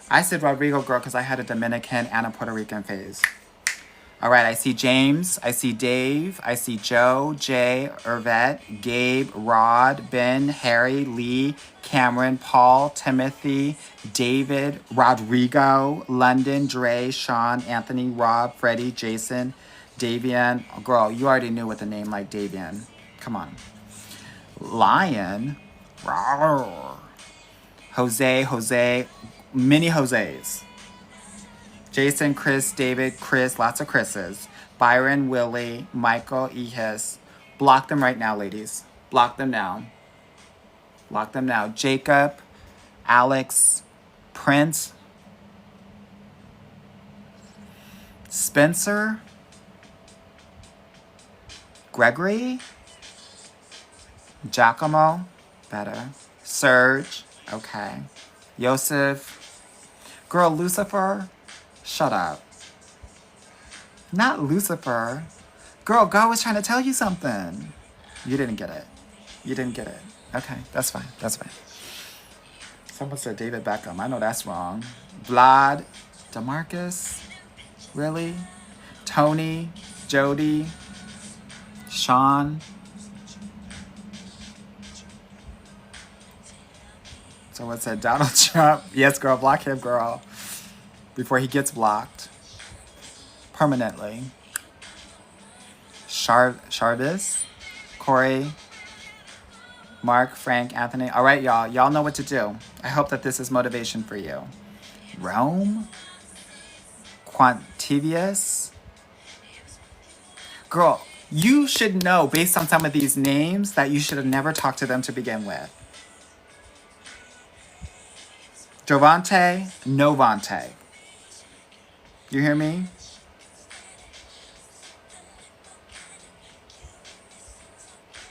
I said Rodrigo, girl, because I had a Dominican and a Puerto Rican phase. All right, I see James, I see Dave, I see Joe, Jay, Irvette, Gabe, Rod, Ben, Harry, Lee, Cameron, Paul, Timothy, David, Rodrigo, London, Dre, Sean, Anthony, Rob, Freddie, Jason, Davian. Oh, girl, you already knew with a name like Davian. Come on. Lion. Rawr. Jose, many Jose's. Jason, Chris, David, Chris, lots of Chris's. Byron, Willie, Michael, Ehis. Block them right now, ladies. Block them now. Block them now. Jacob, Alex, Prince, Spencer, Gregory, Giacomo, better. Serge, okay. Yosef. Girl, Lucifer. Shut up. Not Lucifer. Girl, God was trying to tell you something. You didn't get it. You didn't get it. Okay, that's fine. That's fine. Someone said David Beckham. I know that's wrong. Vlad. DeMarcus. Really? Tony. Jody. Sean. Someone said Donald Trump. Yes, girl. Block him, girl. Before he gets blocked permanently. Charvis, Corey, Mark, Frank, Anthony. All right, y'all. Y'all know what to do. I hope that this is motivation for you. Rome, Quantivius. Girl, you should know based on some of these names that you should have never talked to them to begin with. Jovante, Novante. You hear me?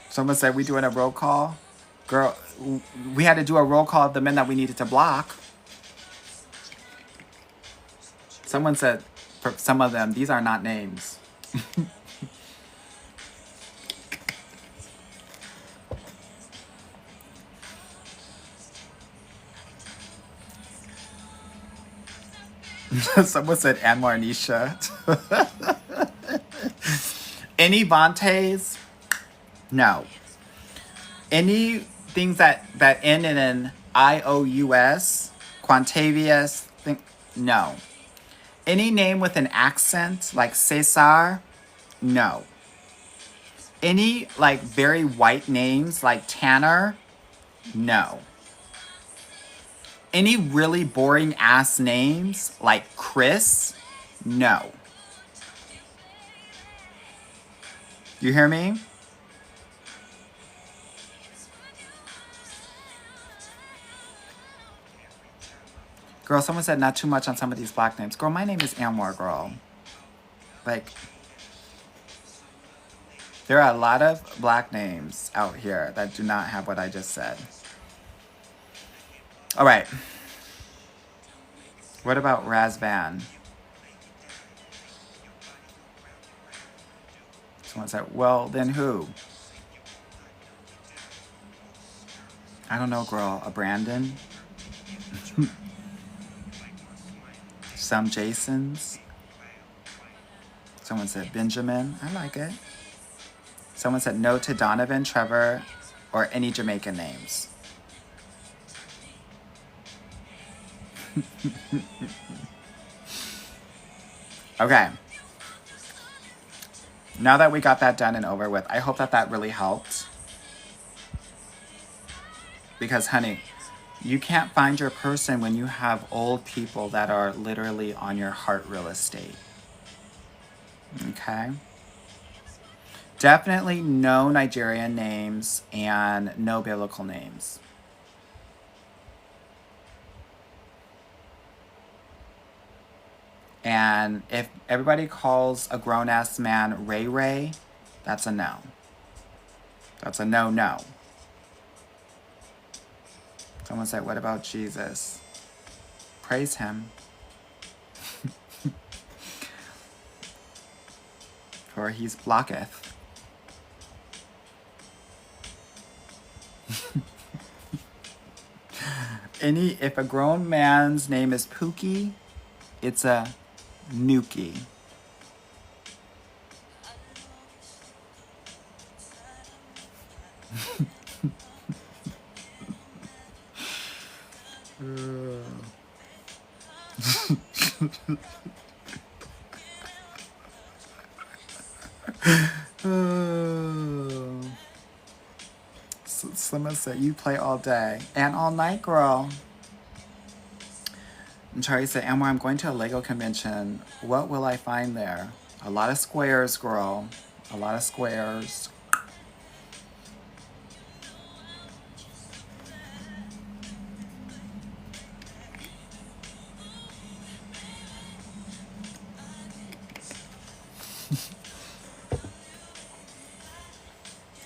Someone said we doing a roll call. Girl, we had to do a roll call of the men that we needed to block. Someone said, for some of them, these are not names. Someone said Anwar Nisha. Any Vantes? No. Any things that end in an IOUS, Quantavious, no. Any name with an accent like Cesar? No. Any like very white names like Tanner? No. Any really boring ass names like Chris? No. You hear me? Girl, someone said not too much on some of these black names. Girl, my name is Anwar, girl. Like, there are a lot of black names out here that do not have what I just said. All right. What about Razvan? Someone said, well, then who? I don't know, girl. A Brandon? Some Jasons? Someone said Benjamin. I like it. Someone said no to Donovan, Trevor, or any Jamaican names. Okay. Now that we got that done and over with, I hope that that really helped. Because, honey, you can't find your person when you have old people that are literally on your heart real estate. Okay? Definitely no Nigerian names and no biblical names. And if everybody calls a grown-ass man Ray Ray, that's a no. That's a no-no. Someone said, what about Jesus? Praise him. For he's blocketh. If a grown man's name is Pookie, it's a Nuki. Someone said you play all day and all night, girl. And Charlie said, Amor, I'm going to a Lego convention. What will I find there? A lot of squares, girl. A lot of squares.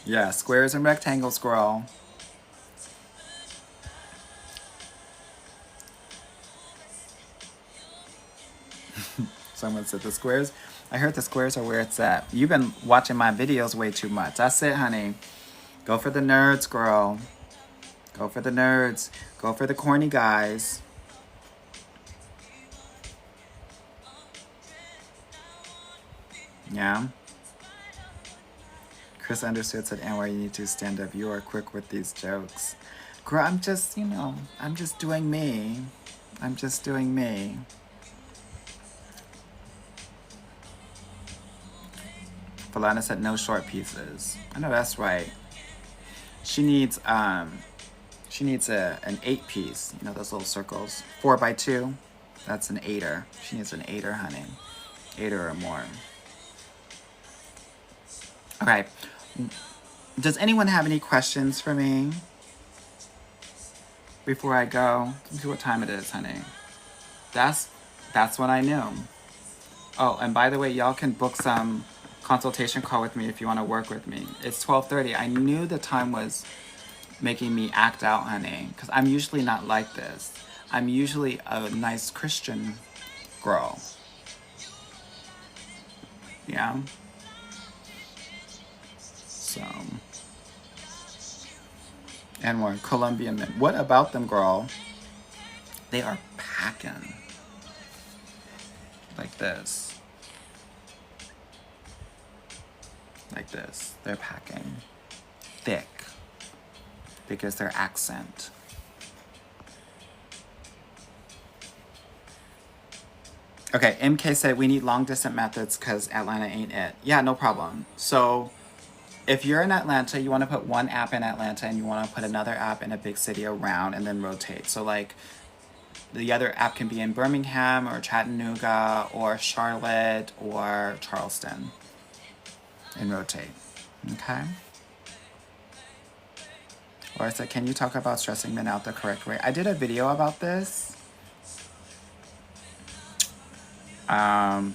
Yeah, squares and rectangles, girl. Someone said the squares. I heard the squares are where it's at. You've been watching my videos way too much. That's it, honey. Go for the nerds, girl. Go for the nerds. Go for the corny guys. Yeah. Chris Understood said, Anwar, you need to stand up. You are quick with these jokes. Girl, I'm just, I'm just doing me. I'm just doing me. Falana said no short pieces. I know that's right. She needs an 8-piece. You know those little circles. 4x2. That's an 8er. She needs an 8er, honey. 8er or more. Okay. Does anyone have any questions for me before I go? Let me see what time it is, honey. That's what I knew. Oh, and by the way, y'all can book some consultation call with me if you want to work with me. It's 12:30. I knew the time was making me act out, honey, because I'm usually not like this. I'm usually a nice Christian girl. Yeah. So. And more Colombian men. What about them, girl? They are packing. Like this. Like this. They're packing. Thick. Because their accent. Okay, MK said we need long distance methods because Atlanta ain't it. Yeah, no problem. So if you're in Atlanta, you want to put one app in Atlanta and you want to put another app in a big city around and then rotate. So like the other app can be in Birmingham or Chattanooga or Charlotte or Charleston. And rotate. Okay? Or I said, can you talk about stressing men out the correct way? I did a video about this. Um,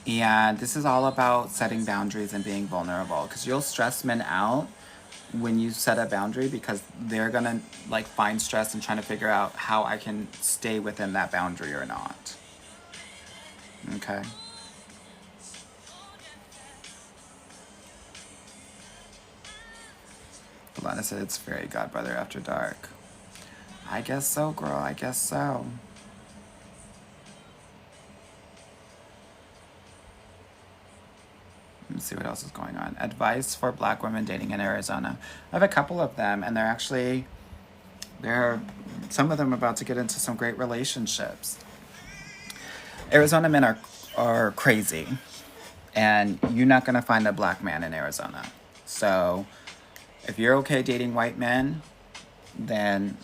and this is all about setting boundaries and being vulnerable, because you'll stress men out when you set a boundary, because they're gonna like find stress and trying to figure out how I can stay within that boundary or not. Okay. Belana said it's fairy godbrother after dark. I guess so, girl. I guess so. Let me see what else is going on. Advice for black women dating in Arizona. I have a couple of them, and they're some of them about to get into some great relationships. Arizona men are crazy, and you're not gonna find a black man in Arizona. So if you're okay dating white men, then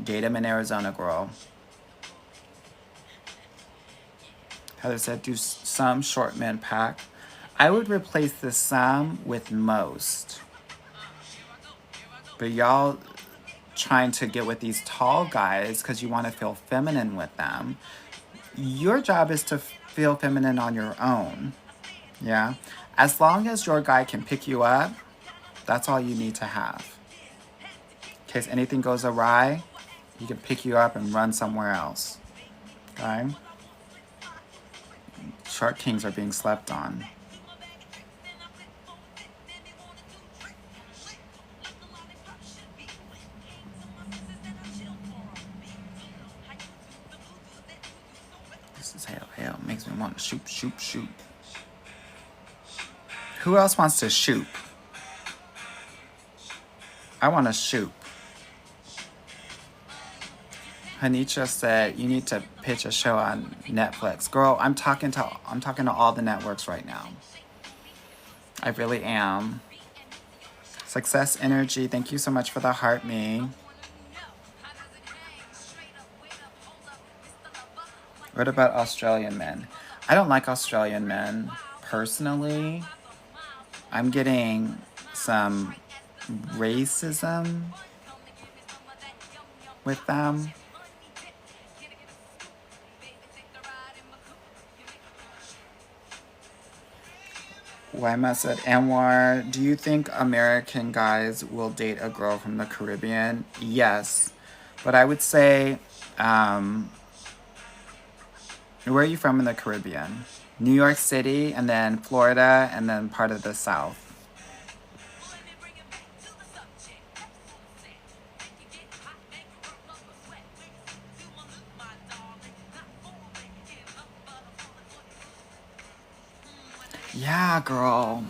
date them in Arizona, girl. Heather said, do some short men pack? I would replace the some with most. But y'all trying to get with these tall guys because you want to feel feminine with them. Your job is to feel feminine on your own. Yeah? As long as your guy can pick you up, that's all you need to have. In case anything goes awry, he can pick you up and run somewhere else. Okay? Shark kings are being slept on. This is hell. Makes me want to shoot. Who else wants to shoot? I want to shoot. Hanicha said you need to pitch a show on Netflix. Girl, I'm talking to all the networks right now. I really am. Success Energy, thank you so much for the heart me. What about Australian men? I don't like Australian men personally. I'm getting some racism with them. Wyma said, Anwar, do you think American guys will date a girl from the Caribbean? Yes. But I would say, where are you from in the Caribbean? New York City, and then Florida, and then part of the South. Yeah, girl.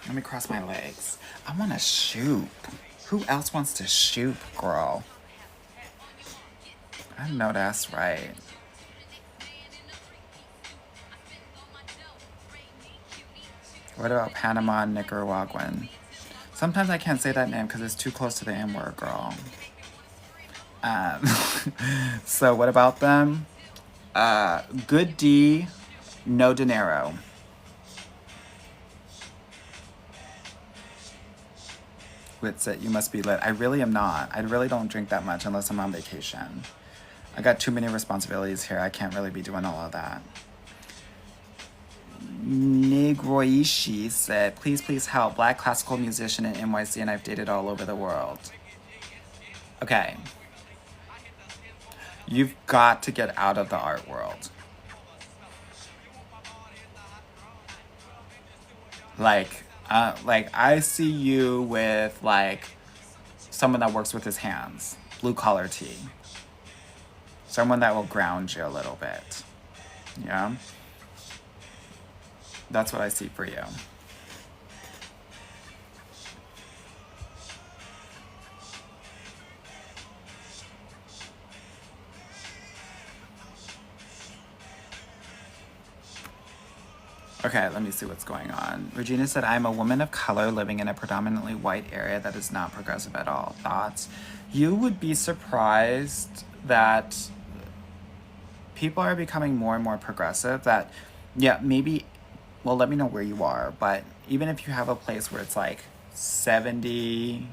Let me cross my legs. I want to shoot. Who else wants to shoot, girl? I know that's right. What about Panama and Nicaraguan? Sometimes I can't say that name because it's too close to the M word, girl. So what about them? Good D, no dinero. Witsit, you must be lit. I really am not. I really don't drink that much unless I'm on vacation. I got too many responsibilities here. I can't really be doing all of that. Negroishi said, please help. Black classical musician in NYC, and I've dated all over the world. Okay. You've got to get out of the art world. Like I see you with like someone that works with his hands, blue collar tee, someone that will ground you a little bit. Yeah, that's what I see for you. Okay, let me see what's going on. Regina said, I'm a woman of color living in a predominantly white area that is not progressive at all. Thoughts? You would be surprised that people are becoming more and more progressive. That, yeah, maybe, well, let me know where you are. But even if you have a place where it's like 70%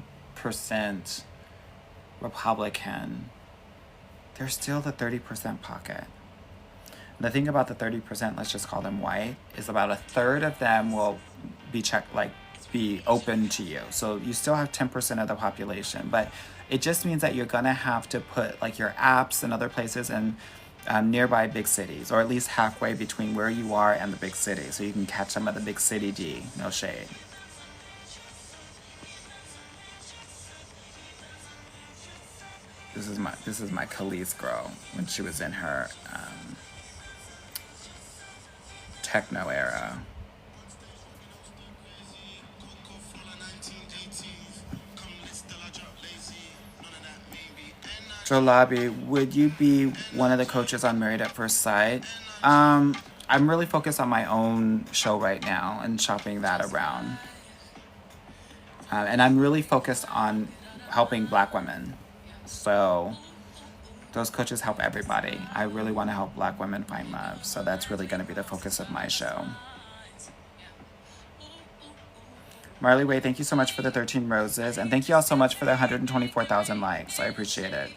Republican, there's still the 30% pocket. The thing about the 30%, let's just call them white, is about a third of them will be be open to you. So you still have 10% of the population, but it just means that you're gonna have to put like your apps and other places in nearby big cities, or at least halfway between where you are and the big city, so you can catch some of the big city D. No shade. This is my Khalees girl when she was in her techno era. Joe Lobby, would you be one of the coaches on Married at First Sight? I'm really focused on my own show right now and shopping that around. And I'm really focused on helping Black women. So those coaches help everybody. I really want to help Black women find love. So that's really going to be the focus of my show. Marley Way, thank you so much for the 13 roses. And thank you all so much for the 124,000 likes. I appreciate it.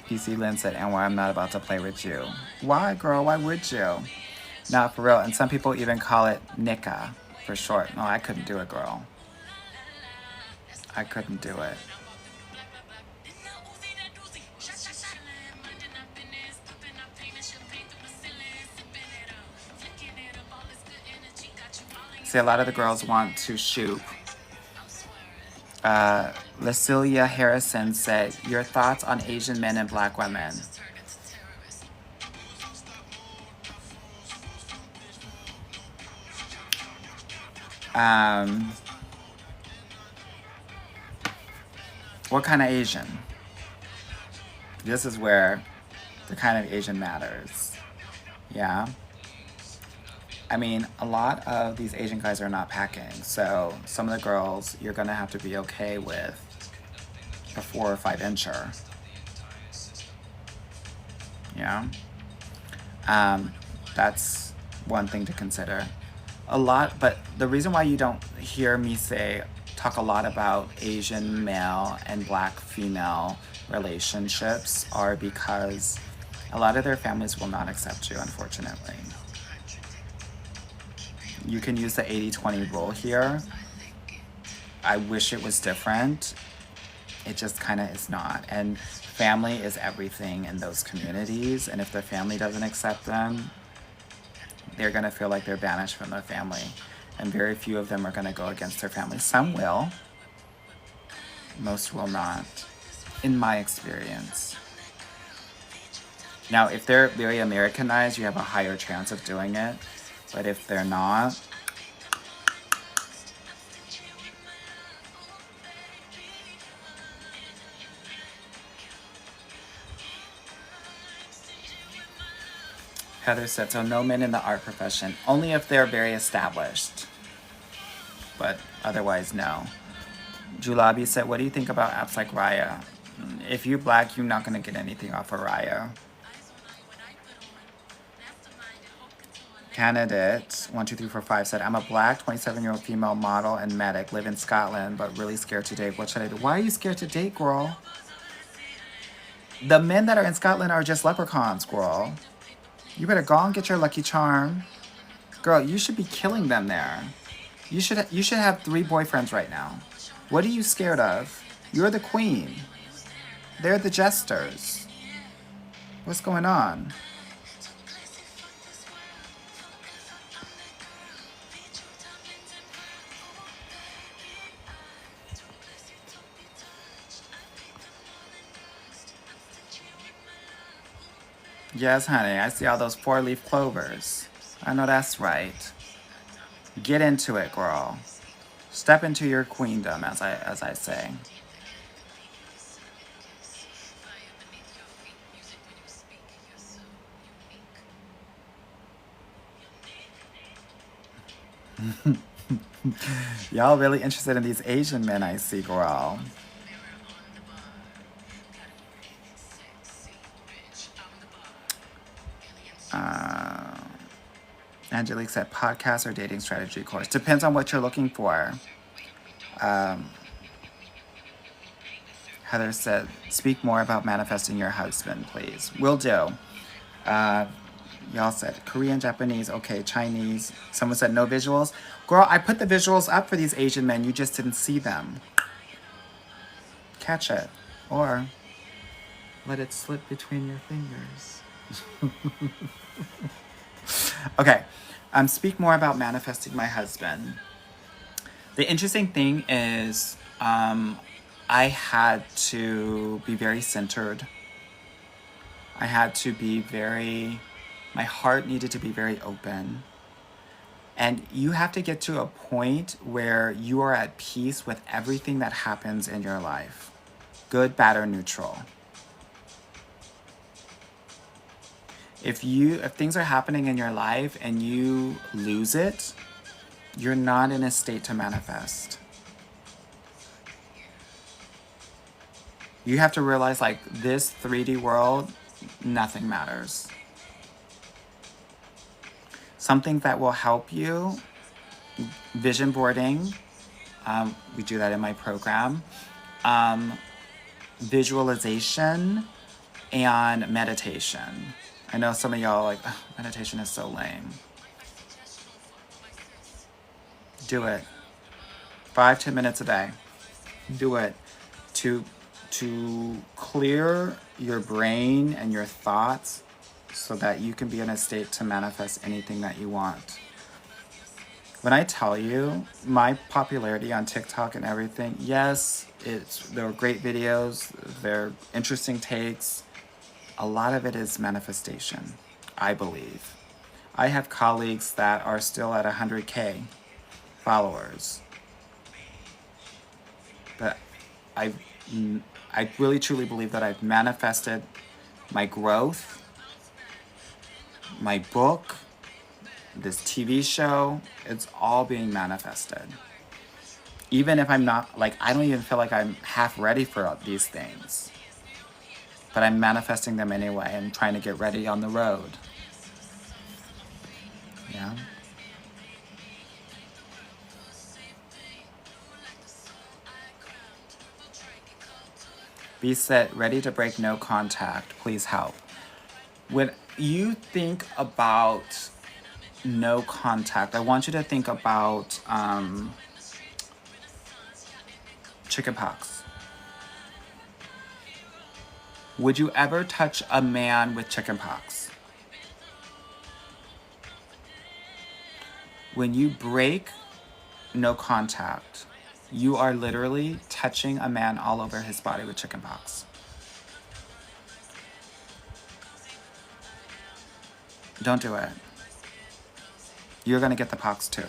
PC Lynn said, and why I'm not about to play with you. Why, girl? Why would you? Not for real. And some people even call it Nika for short. No, I couldn't do it, girl. I couldn't do it. See, a lot of the girls want to shoot. Lasilia Harrison said, your thoughts on Asian men and Black women? What kind of Asian? This is where the kind of Asian matters. Yeah. I mean, a lot of these Asian guys are not packing, so some of the girls, you're gonna have to be okay with a 4 or 5 incher. Yeah. That's one thing to consider. But the reason why you don't hear me talk a lot about Asian male and Black female relationships are because a lot of their families will not accept you, unfortunately. You can use the 80-20 rule here. I wish it was different. It just kind of is not. And family is everything in those communities. And if their family doesn't accept them, they're going to feel like they're banished from their family. And very few of them are going to go against their family. Some will. Most will not, in my experience. Now, if they're very Americanized, you have a higher chance of doing it. But if they're not, Heather said, so no men in the art profession, only if they're very established, but otherwise no. Julabi said, what do you think about apps like Raya? If you're Black, you're not going to get anything off of Raya. Candidate 12345 said, I'm a Black 27-year-old female model and medic, live in Scotland, but really scared to date. What should I do? Why are you scared to date, girl? The men that are in Scotland are just leprechauns, girl. You better go and get your lucky charm. Girl, you should be killing them there. You should have 3 boyfriends right now. What are you scared of? You're the queen. They're the jesters. What's going on? Yes, honey, I see all those 4-leaf clovers. I know that's right. Get into it, girl. Step into your queendom, as I say. Y'all really interested in these Asian men, I see, girl. Uh, Angelique said podcast or dating strategy course. Depends on what you're looking for. Um, Heather said, speak more about manifesting your husband, please. Will do. Uh, Y'all said Korean, Japanese, okay, Chinese. Someone said no visuals. Girl, I put the visuals up for these Asian men. You just didn't see them. Catch it. Or let it slip between your fingers. Okay. Speak more about manifesting my husband. The interesting thing is I had to be very centered. I had to be my heart needed to be very open. And you have to get to a point where you are at peace with everything that happens in your life. Good, bad, or neutral. If things are happening in your life and you lose it, you're not in a state to manifest. You have to realize, like, this 3D world, nothing matters. Something that will help you, vision boarding. We do that in my program. Visualization and meditation. I know some of y'all are like, meditation is so lame. Do it. 5-10 minutes a day. Do it to clear your brain and your thoughts so that you can be in a state to manifest anything that you want. When I tell you my popularity on TikTok and everything, yes, there are great videos, they're interesting takes. A lot of it is manifestation, I believe. I have colleagues that are still at 100K followers. But I really truly believe that I've manifested my growth, my book, this TV show. It's all being manifested. Even if I'm not, like, I don't even feel like I'm half ready for these things. But I'm manifesting them anyway and trying to get ready on the road. Yeah. Be set, ready to break no contact. Please help. When you think about no contact, I want you to think about chickenpox. Would you ever touch a man with chickenpox? When you break no contact, you are literally touching a man all over his body with chickenpox. Don't do it. You're going to get the pox too.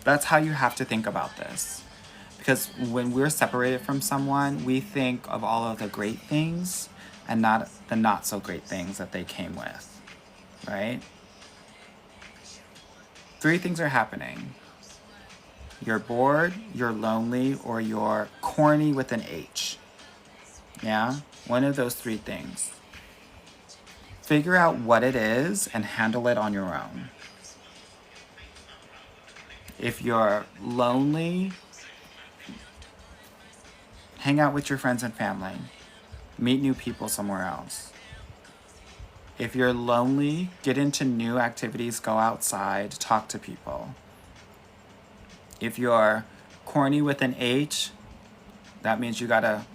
That's how you have to think about this. Because when we're separated from someone, we think of all of the great things and not the not so great things that they came with, right? 3 things are happening. You're bored, you're lonely, or you're corny with an H. Yeah? One of those 3 things. Figure out what it is and handle it on your own. If you're lonely, hang out with your friends and family. Meet new people somewhere else. If you're lonely, get into new activities, go outside, talk to people. If you're corny with an H, that means you gotta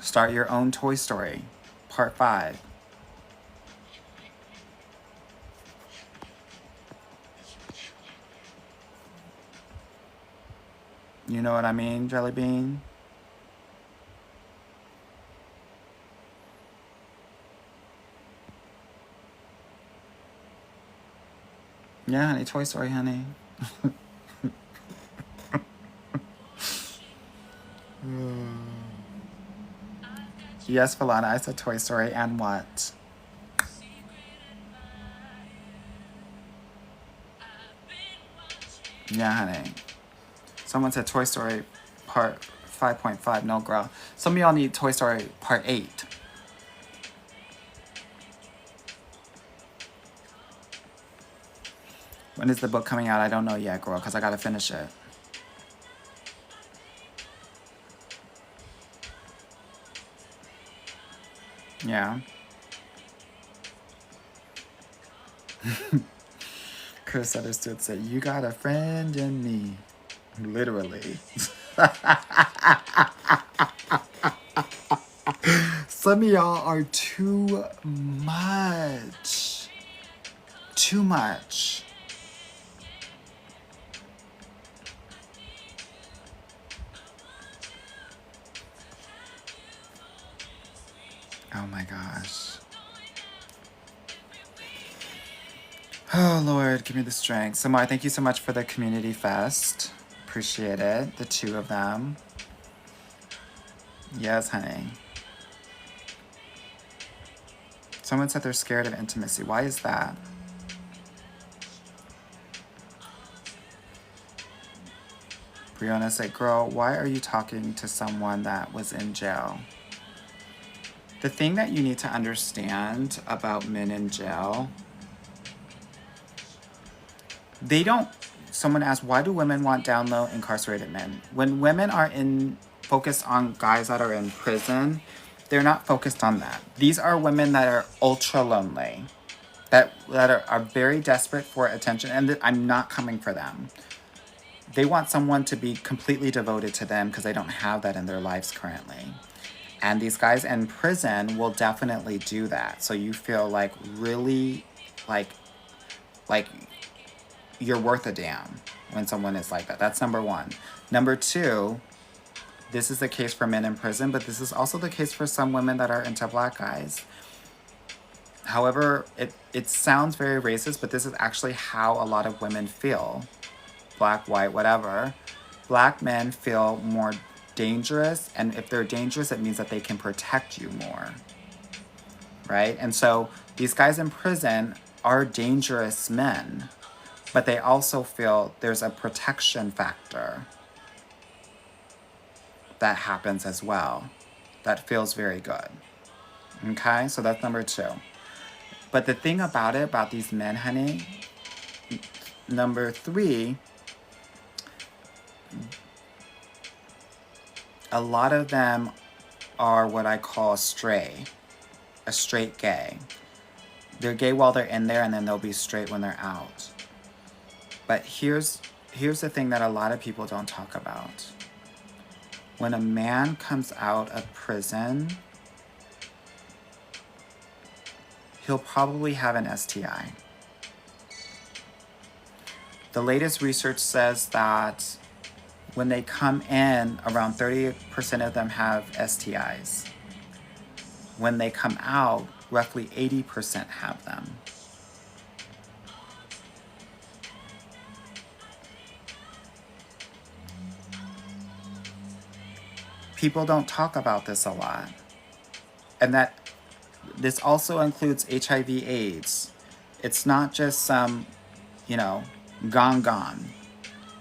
start your own Toy Story, Part 5. You know what I mean, Jelly Bean? Yeah, honey, Toy Story, honey. Yes, Falana, I said Toy Story, and what? Yeah, honey. Someone said Toy Story Part 5.5. No, girl. Some of y'all need Toy Story Part 8. When is the book coming out? I don't know yet, girl, because I got to finish it. Yeah. Chris understood said, you got a friend in me. Literally. Some of y'all are too much. Too much. Oh my gosh. Oh Lord, give me the strength. Samar, thank you so much for the community fest. Appreciate it. The two of them. Yes, honey. Someone said they're scared of intimacy. Why is that? Brianna said, girl, why are you talking to someone that was in jail? The thing that you need to understand about men in jail, they don't, someone asked, why do women want down low incarcerated men? When women are focused on guys that are in prison, they're not focused on that. These are women that are ultra lonely, that are very desperate for attention, and I'm not coming for them. They want someone to be completely devoted to them because they don't have that in their lives currently. And these guys in prison will definitely do that. So you feel like really like you're worth a damn when someone is like that. That's number one. Number two, this is the case for men in prison, but this is also the case for some women that are into black guys. However, it sounds very racist, but this is actually how a lot of women feel. Black, white, whatever. Black men feel more dangerous, and if they're dangerous, it means that they can protect you more, right? And so these guys in prison are dangerous men, but they also feel there's a protection factor that happens as well that feels very good. Okay, so that's number two. But the thing about these men, honey, number three, a lot of them are what I call a straight gay. They're gay while they're in there, and then they'll be straight when they're out. But here's the thing that a lot of people don't talk about. When a man comes out of prison, he'll probably have an STI. The latest research says that when they come in, around 30% of them have STIs. When they come out, roughly 80% have them. People don't talk about this a lot. And that this also includes HIV/AIDS. It's not just some, gone,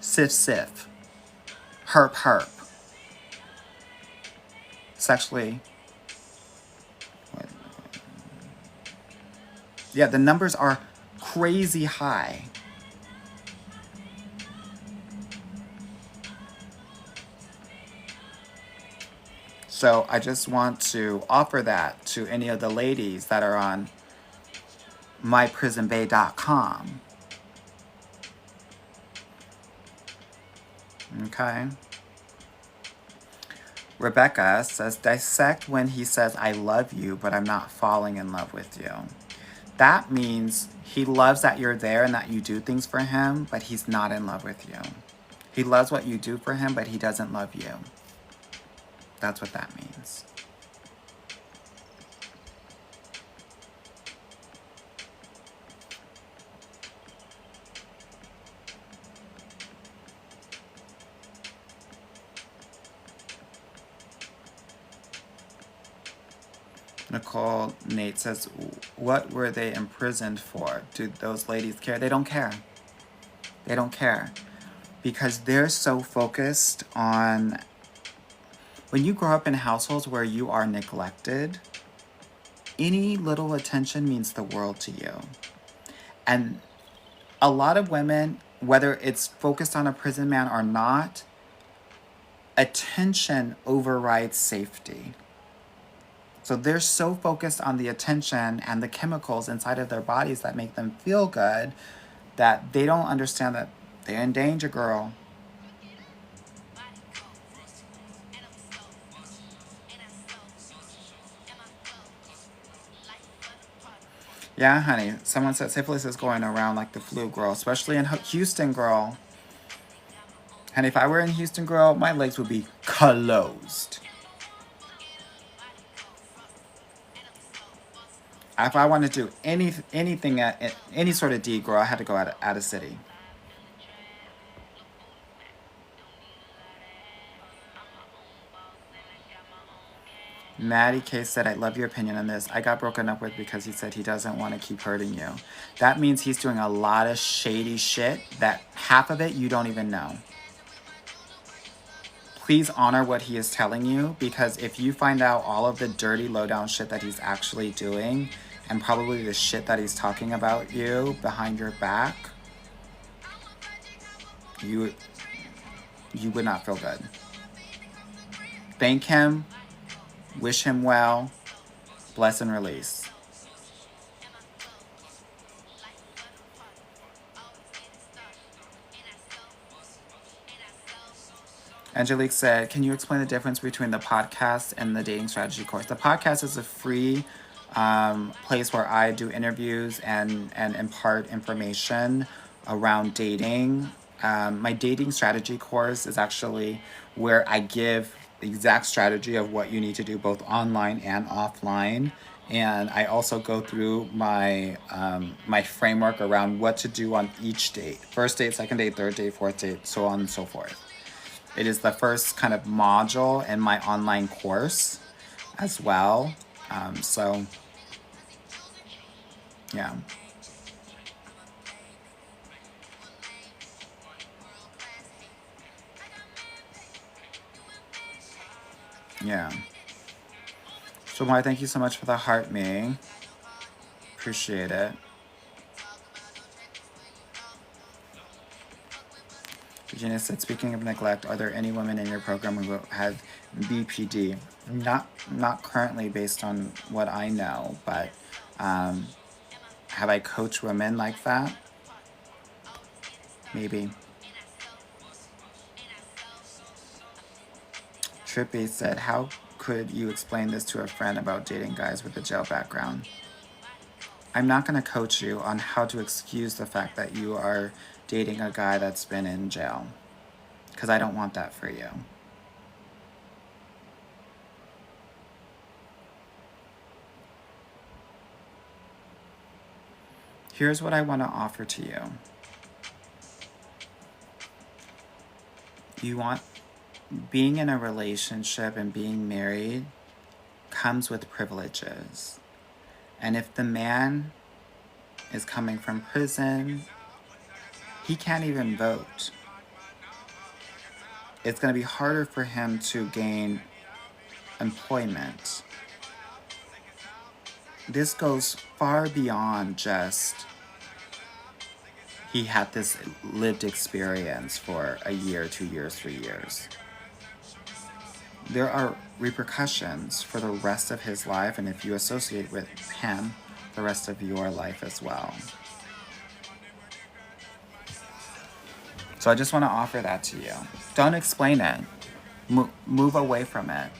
sif, herp, sexually. Yeah, the numbers are crazy high. So I just want to offer that to any of the ladies that are on myprisonbay.com. Okay. Rebecca says, dissect when he says, I love you, but I'm not falling in love with you. That means he loves that you're there and that you do things for him, but he's not in love with you. He loves what you do for him, but he doesn't love you. That's what that means. Nicole Nate says, what were they imprisoned for? Do those ladies care? They don't care. They don't care. because they're so focused on, when you grow up in households where you are neglected, any little attention means the world to you. And a lot of women, whether it's focused on a prison man or not, attention overrides safety. So they're so focused on the attention and the chemicals inside of their bodies that make them feel good that they don't understand that they're in danger, girl. Yeah, honey. Someone said syphilis is going around like the flu, girl, especially in Houston, girl. And if I were in Houston, girl, my legs would be closed. If I wanted to do anything at any sort of deed, girl, I had to go out of city. Maddie K said, I love your opinion on this. I got broken up with because he said he doesn't want to keep hurting you. That means he's doing a lot of shady shit that half of it you don't even know. Please honor what he is telling you, because if you find out all of the dirty, low-down shit that he's actually doing, and probably the shit that he's talking about you behind your back, you would not feel good. Thank him. Wish him well. Bless and release. Angelique said, can you explain the difference between the podcast and the dating strategy course? The podcast is a free place where I do interviews and impart information around dating. My dating strategy course is actually where I give the exact strategy of what you need to do both online and offline. And I also go through my my framework around what to do on each date. First date, second date, third date, fourth date, so on and so forth. It is the first kind of module in my online course as well. So, yeah. Yeah. So, Mari, thank you so much for the heart me. Appreciate it. Virginia said, speaking of neglect, are there any women in your program who have BPD? Not currently based on what I know, but have I coached women like that? Maybe. Trippy said, how could you explain this to a friend about dating guys with a jail background? I'm not going to coach you on how to excuse the fact that you are dating a guy that's been in jail, because I don't want that for you. Here's what I want to offer to you. Being in a relationship and being married comes with privileges. And if the man is coming from prison, he can't even vote. It's going to be harder for him to gain employment. This goes far beyond just he had this lived experience for a year, 2 years, 3 years. There are repercussions for the rest of his life, and if you associate with him, the rest of your life as well. So I just want to offer that to you. Don't explain it. Move away from it.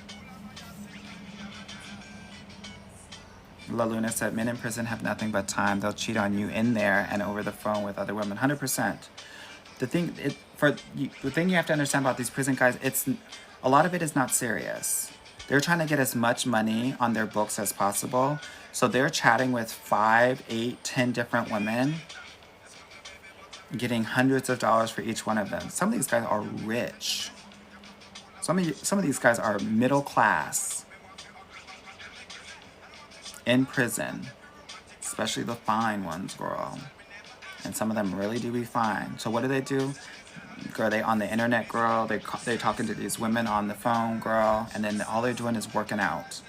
La Luna said, men in prison have nothing but time. They'll cheat on you in there and over the phone with other women. 100%. The thing you have to understand about these prison guys, a lot of it is not serious. They're trying to get as much money on their books as possible. So they're chatting with 5, 8, 10 different women, getting hundreds of dollars for each one of them. Some of these guys are rich. Some of these guys are middle class in prison, especially the fine ones, girl. And some of them really do be fine. So what do? girl, they on the internet, girl. They talking to these women on the phone, girl, and then all they're doing is working out,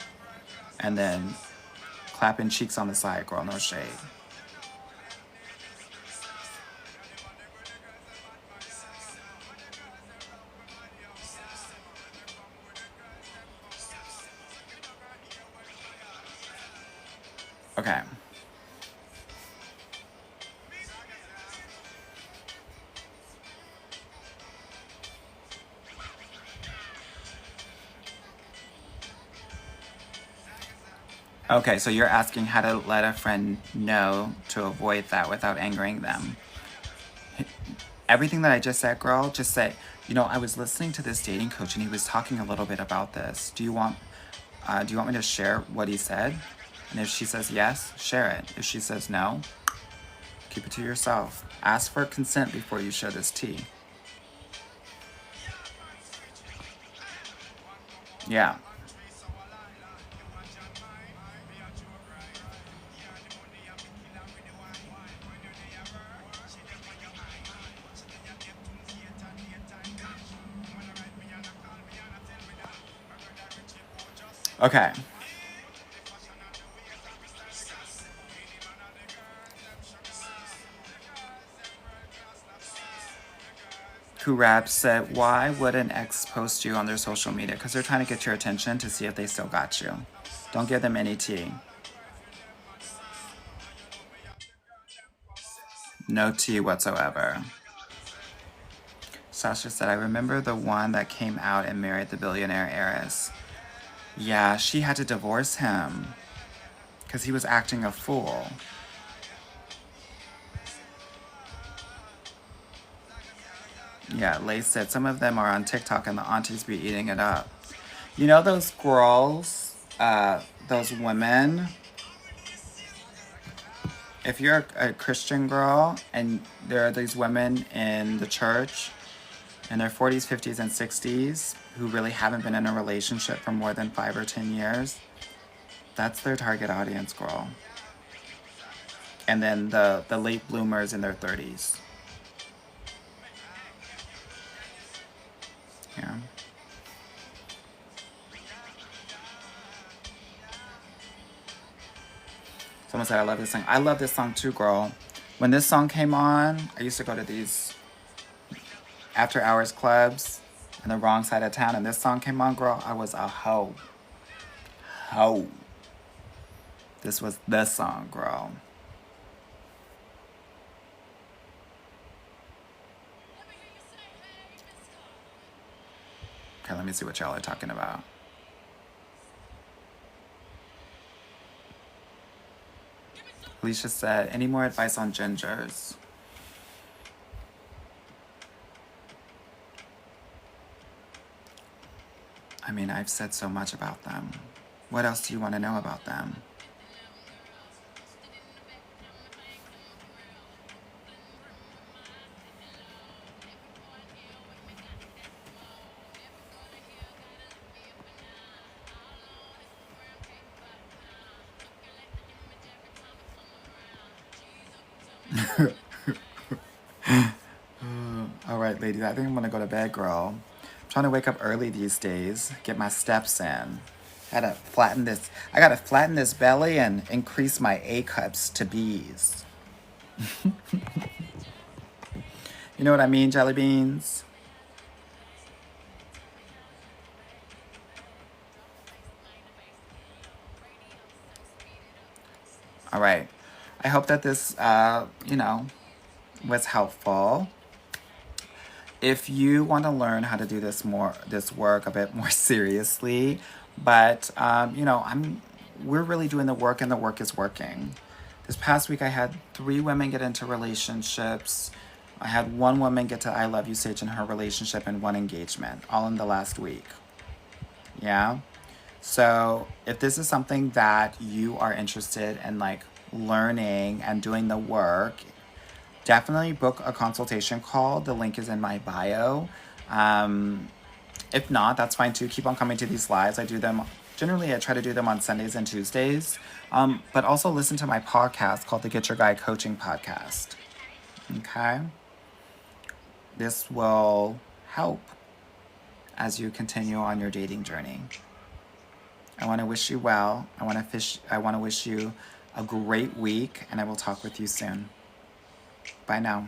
and then clapping cheeks on the side, girl. No shade. Okay. Okay, so you're asking how to let a friend know to avoid that without angering them. Everything that I just said, girl, just say, I was listening to this dating coach and he was talking a little bit about this. Do you want me to share what he said? And if she says yes, share it. If she says no, keep it to yourself. Ask for consent before you share this tea. Yeah. Okay. Kurab said, why would an ex post you on their social media? Because they're trying to get your attention to see if they still got you. Don't give them any tea. No tea whatsoever. Sasha said, I remember the one that came out and married the billionaire heiress. Yeah, she had to divorce him because he was acting a fool. Yeah, Lace said, some of them are on TikTok and the aunties be eating it up. Those girls, those women, if you're a Christian girl and there are these women in the church in their 40s, 50s, and 60s who really haven't been in a relationship for more than 5 or 10 years, that's their target audience, girl. And then the late bloomers in their 30s. Yeah. Someone said, I love this song. I love this song too, girl. When this song came on, I used to go to these after hours clubs in the wrong side of town, and this song came on, girl, I was a hoe. Hoe. This was the song, girl. Okay, let me see what y'all are talking about. Alicia said, any more advice on gingers? I mean, I've said so much about them. What else do you want to know about them? All right, ladies, I think I'm gonna go to bed, girl. I'm trying to wake up early these days, get my steps in. I gotta flatten this belly and increase my A cups to B's. You know what I mean, jelly beans? All right. I hope that this, was helpful. If you want to learn how to do this work a bit more seriously, but we're really doing the work, and the work is working. This past week, I had 3 women get into relationships. I had 1 woman get to I love you stage in her relationship and 1 engagement, all in the last week. Yeah. So if this is something that you are interested in, like learning and doing the work, definitely book a consultation call. The link is in my bio. If not, that's fine too. Keep on coming to these lives. I do them. Generally, I try to do them on Sundays and Tuesdays. But also listen to my podcast called the Get Your Guy Coaching Podcast. Okay? this will help as you continue on your dating journey. I want to wish you well. I want to wish you a great week, and I will talk with you soon. Bye now.